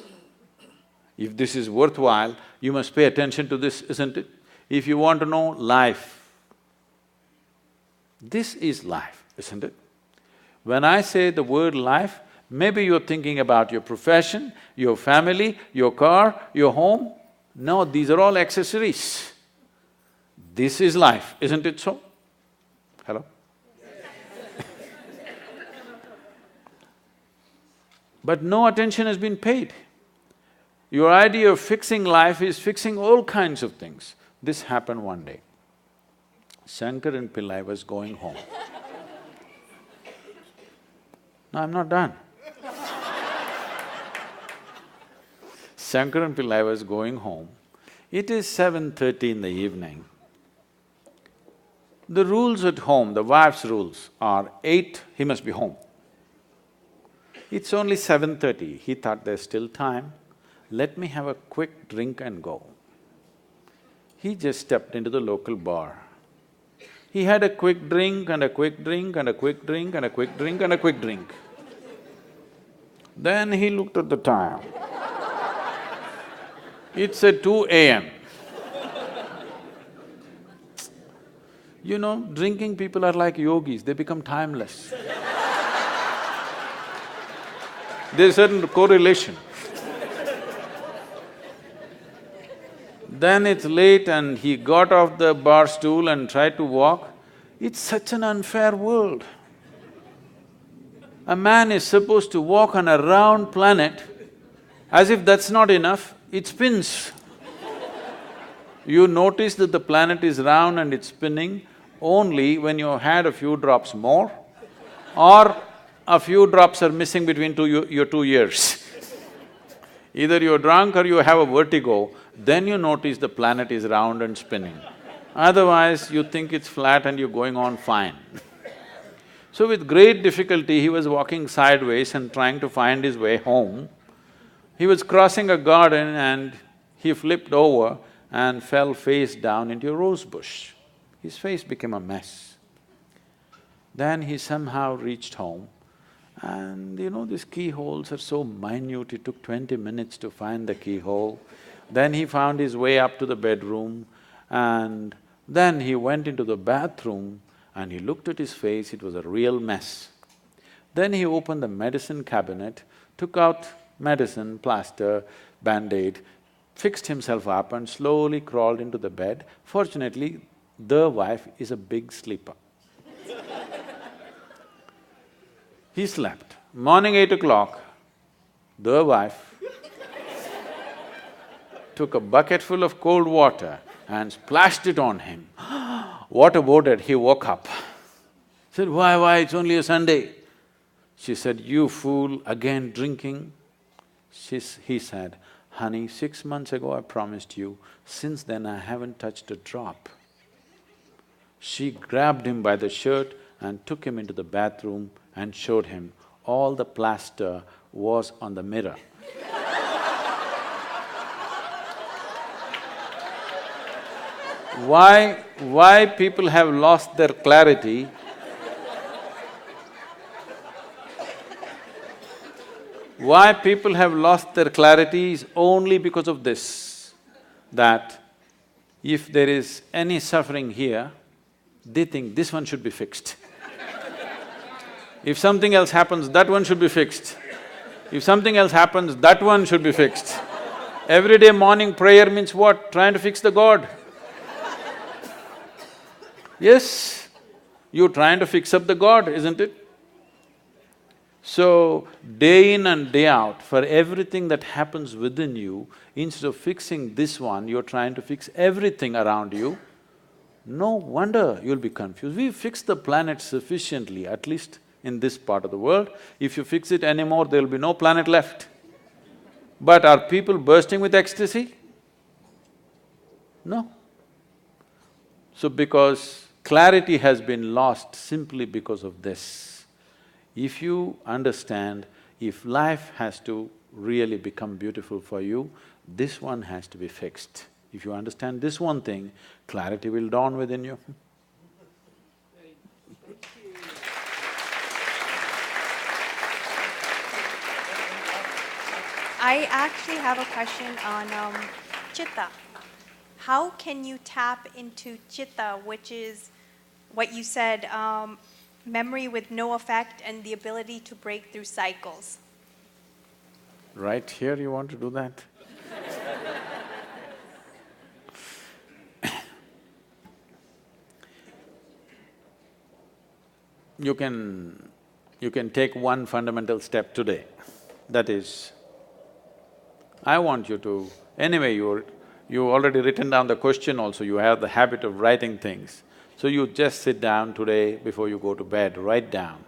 If this is worthwhile, you must pay attention to this, isn't it? If you want to know life, this is life, isn't it? When I say the word life, maybe you're thinking about your profession, your family, your car, your home. No, these are all accessories. This is life, isn't it so? Hello? But no attention has been paid. Your idea of fixing life is fixing all kinds of things. This happened one day. Shankaran Pillai was going home. No, I'm not done. Shankaran Pillai was going home. It is 7:30 in the evening. The rules at home, the wife's rules are 8, he must be home. It's only 7:30, he thought there's still time, let me have a quick drink and go. He just stepped into the local bar. He had a quick drink and a quick drink and a quick drink and a quick drink and a quick drink. Then he looked at the time. It's at 2 a.m. You know, drinking people are like yogis, they become timeless. There's a certain correlation. Then it's late and he got off the bar stool and tried to walk. It's such an unfair world. A man is supposed to walk on a round planet, as if that's not enough, it spins. You notice that the planet is round and it's spinning only when you had a few drops more, or a few drops are missing between your 2 ears. Either you're drunk or you have a vertigo, then you notice the planet is round and spinning. Otherwise, you think it's flat and you're going on fine. So with great difficulty, he was walking sideways and trying to find his way home. He was crossing a garden and he flipped over and fell face down into a rose bush. His face became a mess. Then he somehow reached home and you know, these keyholes are so minute, it took 20 minutes to find the keyhole. Then he found his way up to the bedroom and then he went into the bathroom and he looked at his face, it was a real mess. Then he opened the medicine cabinet, took out medicine, plaster, band-aid, fixed himself up and slowly crawled into the bed. Fortunately, the wife is a big sleeper. He slept. Morning 8 o'clock, the wife took a bucket full of cold water and splashed it on him. What about it? He woke up. Said, why, it's only a Sunday. She said, you fool, again drinking? He said, honey, 6 months ago I promised you, since then I haven't touched a drop. She grabbed him by the shirt and took him into the bathroom and showed him all the plaster was on the mirror. Why people have lost their clarity? Why people have lost their clarity is only because of this, that if there is any suffering here, they think this one should be fixed. If something else happens, that one should be fixed. If something else happens, that one should be fixed. Everyday morning prayer means what? Trying to fix the God. Yes, you're trying to fix up the God, isn't it? So, day in and day out, for everything that happens within you, instead of fixing this one, you're trying to fix everything around you. No wonder you'll be confused. We've fixed the planet sufficiently, at least in this part of the world. If you fix it anymore, there'll be no planet left. But are people bursting with ecstasy? No. So because Clarity has been lost simply because of this. If you understand, if life has to really become beautiful for you, this one has to be fixed. If you understand this one thing, clarity will dawn within you. I actually have a question on chitta. How can you tap into chitta, which is what you said, memory with no effect and the ability to break through cycles? Right here you want to do that? You can take one fundamental step today. That is, I want you to… Anyway, you already written down the question also, you have the habit of writing things. So you just sit down today before you go to bed, write down,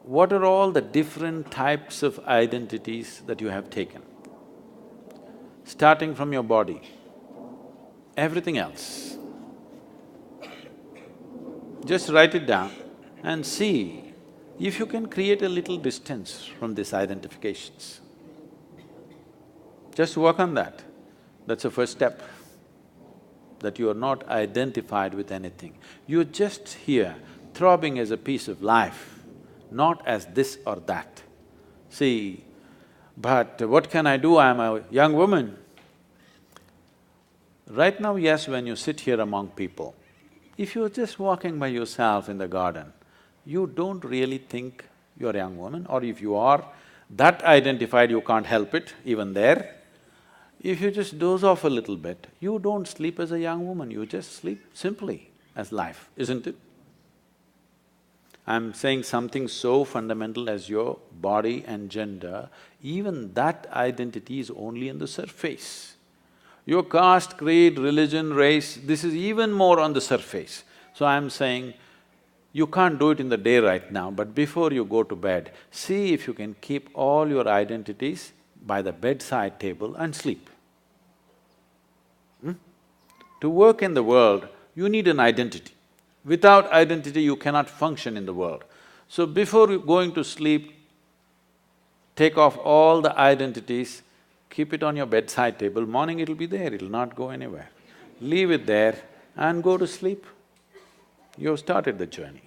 what are all the different types of identities that you have taken? Starting from your body, everything else. Just write it down and see if you can create a little distance from these identifications. Just work on that. That's the first step, that you are not identified with anything. You're just here, throbbing as a piece of life, not as this or that. See, but what can I do? I'm a young woman. Right now, yes, when you sit here among people, if you're just walking by yourself in the garden, you don't really think you're a young woman, or if you are that identified, you can't help it, even there. If you just doze off a little bit, you don't sleep as a young woman, you just sleep simply as life, isn't it? I'm saying something so fundamental as your body and gender, even that identity is only on the surface. Your caste, creed, religion, race, this is even more on the surface. So I'm saying, you can't do it in the day right now, but before you go to bed, see if you can keep all your identities by the bedside table and sleep. To work in the world, you need an identity. Without identity, you cannot function in the world. So before going to sleep, take off all the identities, keep it on your bedside table, morning it'll be there, it'll not go anywhere. Leave it there and go to sleep. You've started the journey.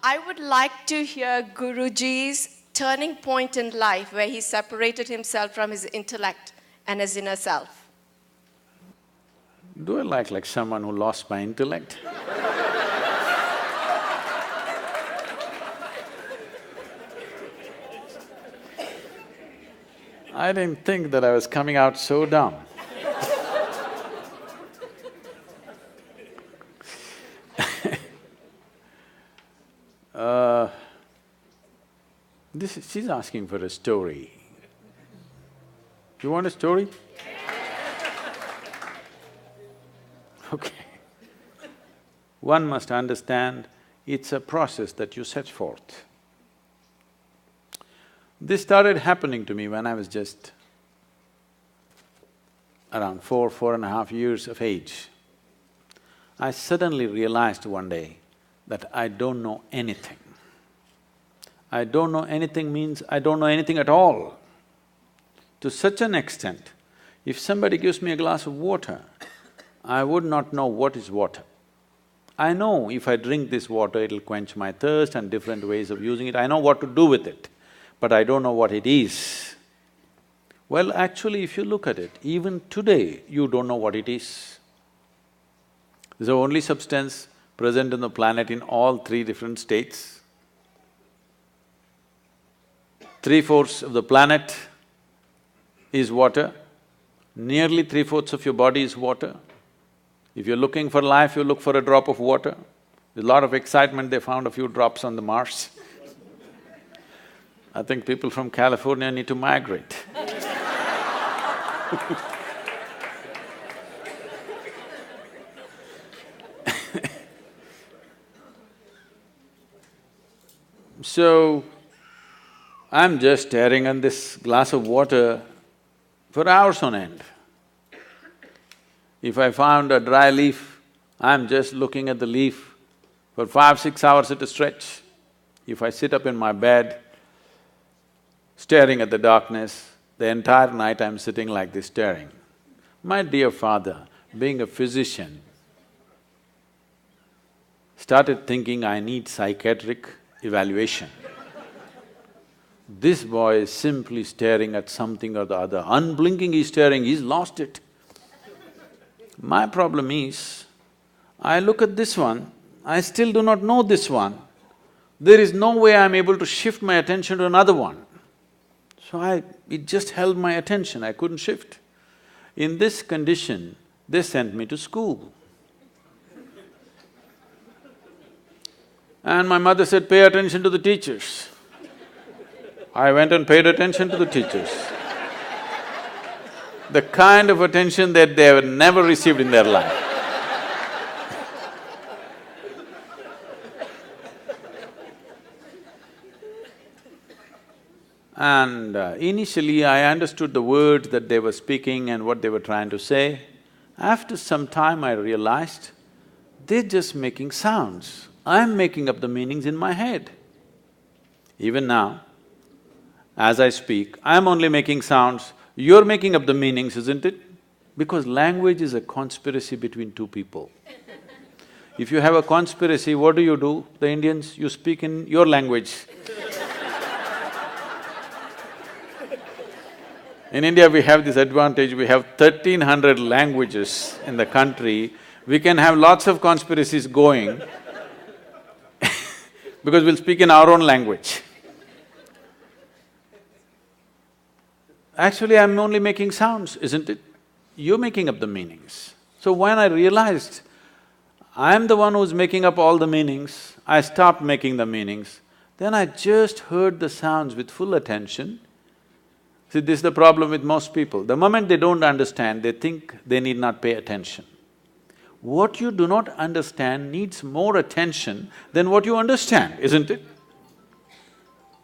I would like to hear Guruji's turning point in life where he separated himself from his intellect and his inner self. Do I like someone who lost my intellect? I didn't think that I was coming out so dumb. She's asking for a story. You want a story? Okay. One must understand, it's a process that you set forth. This started happening to me when I was just around 4.5 years of age. I suddenly realized one day that I don't know anything. I don't know anything means I don't know anything at all. To such an extent, if somebody gives me a glass of water, I would not know what is water. I know if I drink this water, it'll quench my thirst and different ways of using it, I know what to do with it, but I don't know what it is. Well, actually, if you look at it, even today, you don't know what it is. It's the only substance present on the planet in all three different states. 3/4 of the planet is water, nearly 3/4 of your body is water. If you're looking for life, you look for a drop of water. There's a lot of excitement, they found a few drops on the Mars. I think people from California need to migrate. So, I'm just staring at this glass of water for hours on end. If I found a dry leaf, I'm just looking at the leaf for 5–6 hours at a stretch. If I sit up in my bed, staring at the darkness, the entire night I'm sitting like this staring. My dear father, being a physician, started thinking I need psychiatric evaluation. This boy is simply staring at something or the other, unblinking he's staring, he's lost it. My problem is, I look at this one, I still do not know this one. There is no way I'm able to shift my attention to another one. So it just held my attention, I couldn't shift. In this condition, they sent me to school. And my mother said, pay attention to the teachers. I went and paid attention to the teachers. The kind of attention that they have never received in their life. And initially I understood the words that they were speaking and what they were trying to say. After some time I realized, they're just making sounds. I'm making up the meanings in my head. Even now, as I speak, I'm only making sounds, you're making up the meanings, isn't it? Because language is a conspiracy between two people. If you have a conspiracy, what do? The Indians, you speak in your language. In India, we have this advantage, we have 1300 languages in the country, we can have lots of conspiracies going because we'll speak in our own language. Actually, I'm only making sounds, isn't it? You're making up the meanings. So when I realized I'm the one who's making up all the meanings, I stopped making the meanings, then I just heard the sounds with full attention. See, this is the problem with most people. The moment they don't understand, they think they need not pay attention. What you do not understand needs more attention than what you understand, isn't it?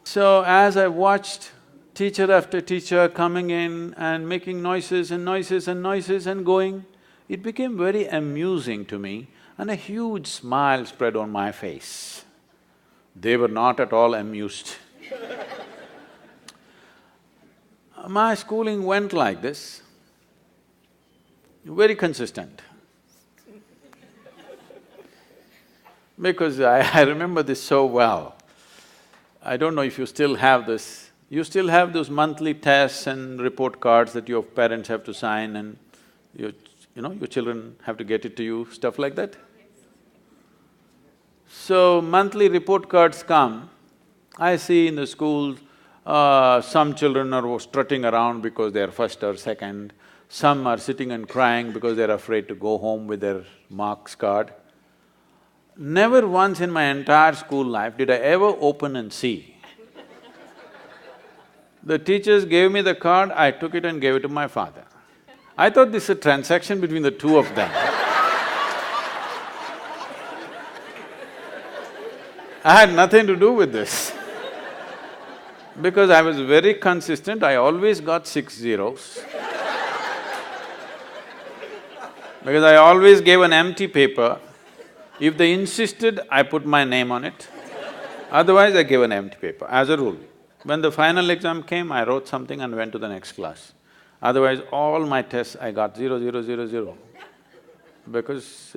So as I watched teacher after teacher coming in and making noises and noises and noises and going, it became very amusing to me and a huge smile spread on my face. They were not at all amused. My schooling went like this, very consistent. Because I remember this so well. I don't know if you still have this. You still have those monthly tests and report cards that your parents have to sign and your children have to get it to you, stuff like that? So, monthly report cards come, I see in the schools, some children are strutting around because they are first or second, some are sitting and crying because they're afraid to go home with their marks card. Never once in my entire school life did I ever open and see. The teachers gave me the card, I took it and gave it to my father. I thought this is a transaction between the two of them. I had nothing to do with this. Because I was very consistent, I always got 6 zeros. Because I always gave an empty paper. If they insisted, I put my name on it. Otherwise, I gave an empty paper, as a rule. When the final exam came, I wrote something and went to the next class. Otherwise, all my tests I got 0, 0, 0, 0. Because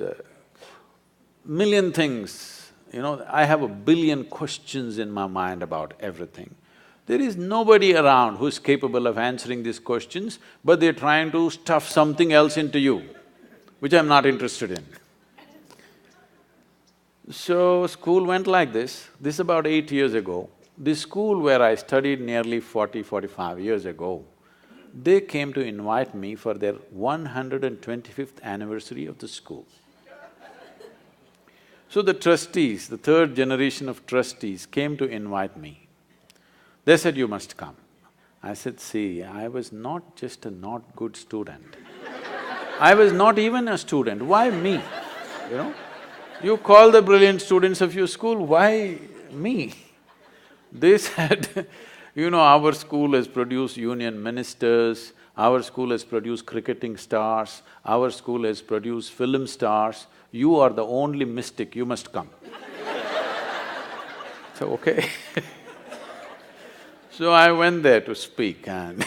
million things, I have a billion questions in my mind about everything. There is nobody around who's capable of answering these questions, but they're trying to stuff something else into you, which I'm not interested in. So, school went like this. This is about 8 years ago. This school where I studied nearly 45 years ago, they came to invite me for their 125th anniversary of the school. So the trustees, the third generation of trustees came to invite me. They said, you must come. I said, see, I was not just a not good student. I was not even a student, why me, You call the brilliant students of your school, why me? They said, our school has produced union ministers, our school has produced cricketing stars, our school has produced film stars, you are the only mystic, you must come. So, okay. So I went there to speak and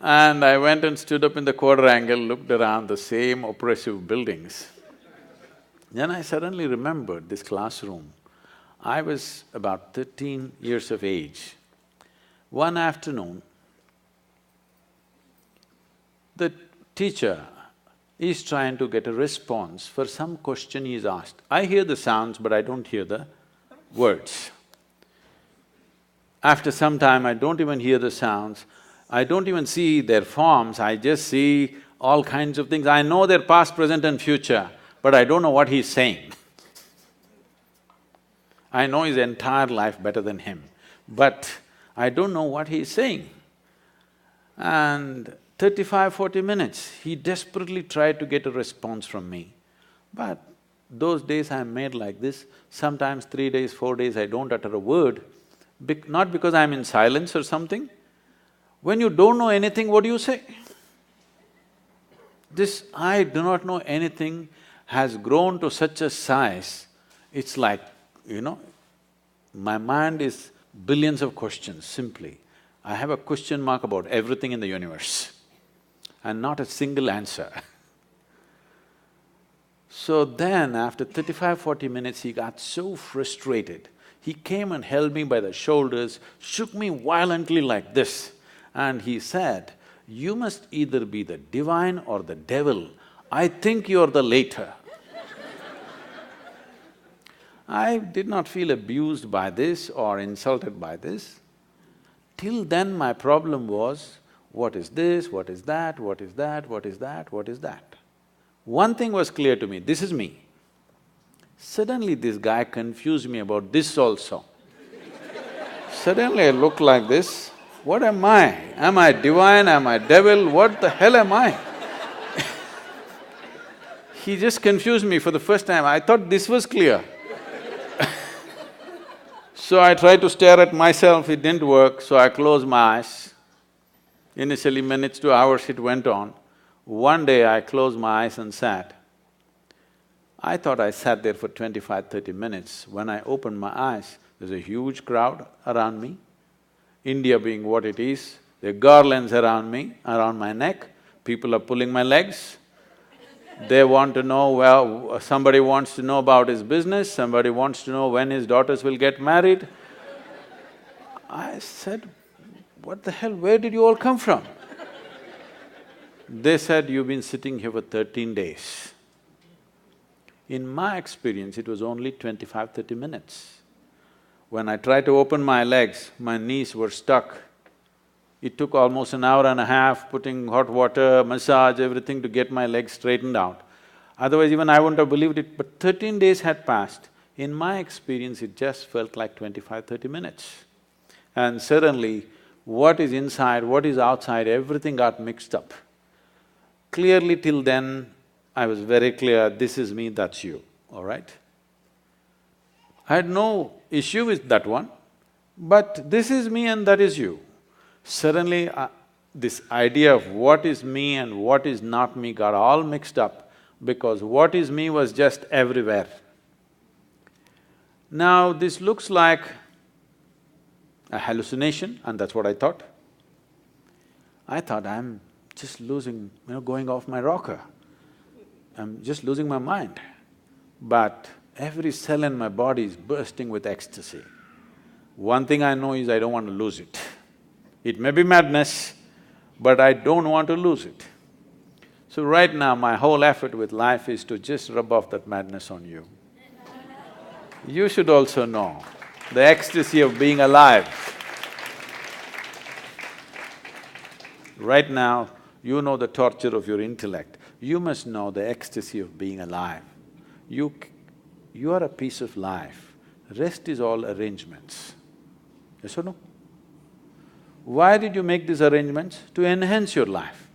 and I went and stood up in the quadrangle, looked around the same oppressive buildings. Then I suddenly remembered this classroom. I was about 13 years of age. One afternoon, the teacher is trying to get a response for some question he is asked. I hear the sounds, but I don't hear the words. After some time, I don't even hear the sounds, I don't even see their forms, I just see all kinds of things. I know their past, present and future, but I don't know what he's saying. I know his entire life better than him, but I don't know what he's saying. And 35–40 minutes, he desperately tried to get a response from me. But those days I'm made like this, sometimes 3 days, 4 days I don't utter a word, not because I'm in silence or something. When you don't know anything, what do you say? This I do not know anything has grown to such a size, it's like, my mind is billions of questions, simply. I have a question mark about everything in the universe and not a single answer. So then, after 35–40 minutes, he got so frustrated. He came and held me by the shoulders, shook me violently like this, and he said, "You must either be the divine or the devil. I think you're the latter." I did not feel abused by this or insulted by this. Till then my problem was, what is this, what is that, what is that, what is that, what is that? One thing was clear to me, this is me. Suddenly this guy confused me about this also. Suddenly I looked like this, what am I? Am I divine, am I devil, what the hell am I? He just confused me for the first time, I thought this was clear. So I tried to stare at myself, it didn't work, so I closed my eyes. Initially minutes to hours it went on. One day I closed my eyes and sat. I thought I sat there for 25–30 minutes. When I opened my eyes, there's a huge crowd around me. India being what it is, there are garlands around me, around my neck, people are pulling my legs. They want to know, well, somebody wants to know about his business, somebody wants to know when his daughters will get married. I said, what the hell, where did you all come from? They said, you've been sitting here for 13 days. In my experience, it was only 25–30 minutes. When I tried to open my legs, my knees were stuck. It took almost an hour and a half, putting hot water, massage, everything to get my legs straightened out. Otherwise even I wouldn't have believed it, but 13 days had passed. In my experience, it just felt like 25–30 minutes. And suddenly, what is inside, what is outside, everything got mixed up. Clearly till then, I was very clear, this is me, that's you, all right? I had no issue with that one, but this is me and that is you. Suddenly, this idea of what is me and what is not me got all mixed up because what is me was just everywhere. Now, this looks like a hallucination and that's what I thought. I thought I'm just losing, going off my rocker. I'm just losing my mind. But every cell in my body is bursting with ecstasy. One thing I know is I don't want to lose it. It may be madness, but I don't want to lose it. So right now, my whole effort with life is to just rub off that madness on you. You should also know the ecstasy of being alive. Right now, you know the torture of your intellect. You must know the ecstasy of being alive. You are a piece of life. Rest is all arrangements. Yes or no? Why did you make these arrangements? To enhance your life.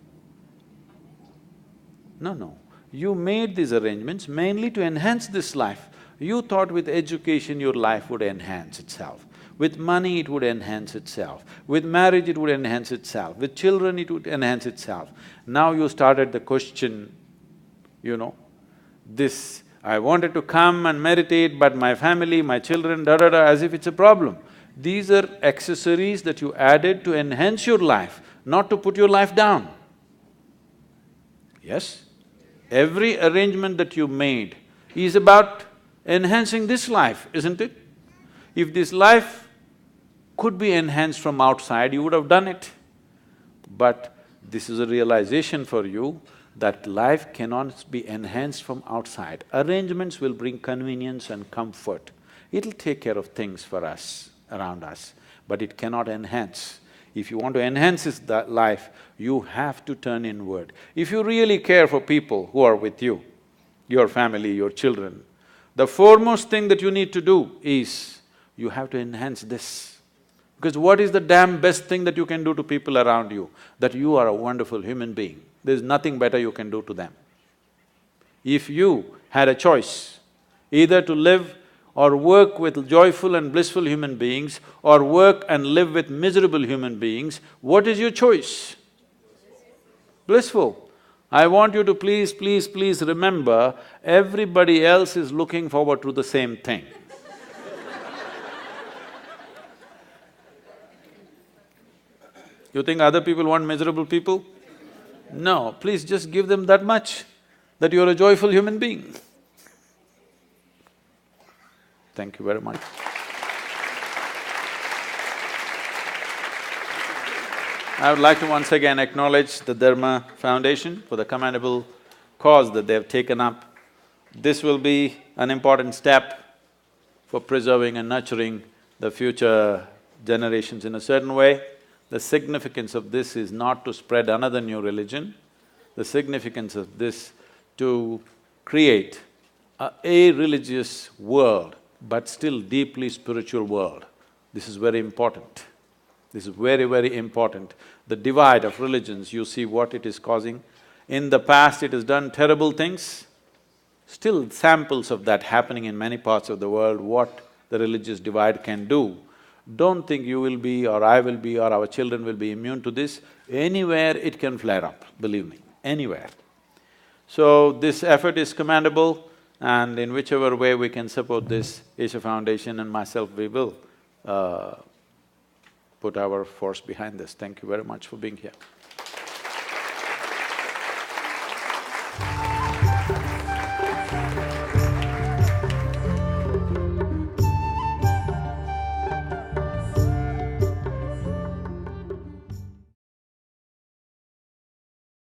No. You made these arrangements mainly to enhance this life. You thought with education your life would enhance itself. With money, it would enhance itself. With marriage, it would enhance itself. With children, it would enhance itself. Now you started the question, this, I wanted to come and meditate, but my family, my children, da-da-da, as if it's a problem. These are accessories that you added to enhance your life, not to put your life down. Yes? Every arrangement that you made is about enhancing this life, isn't it? If this life could be enhanced from outside, you would have done it. But this is a realization for you that life cannot be enhanced from outside. Arrangements will bring convenience and comfort. It'll take care of things for us, around us, but it cannot enhance. If you want to enhance this life, you have to turn inward. If you really care for people who are with you, your family, your children, the foremost thing that you need to do is, you have to enhance this. Because what is the damn best thing that you can do to people around you? That you are a wonderful human being. There's nothing better you can do to them. If you had a choice, either to live or work with joyful and blissful human beings, or work and live with miserable human beings, what is your choice? Blissful. I want you to please remember, everybody else is looking forward to the same thing. You think other people want miserable people? No, please just give them that much, that you're a joyful human being. Thank you very much. I would like to once again acknowledge the Dharma Foundation for the commendable cause that they have taken up. This will be an important step for preserving and nurturing the future generations in a certain way. The significance of this is not to spread another new religion. The significance of this to create a religious world, but still deeply spiritual world. This is very important. This is very important. The divide of religions, you see what it is causing. In the past, it has done terrible things. Still samples of that happening in many parts of the world, what the religious divide can do. Don't think you will be, or I will be, or our children will be immune to this. Anywhere it can flare up, believe me, anywhere. So this effort is commendable, and in whichever way we can support this, Isha Foundation and myself, we will put our force behind this. Thank you very much for being here.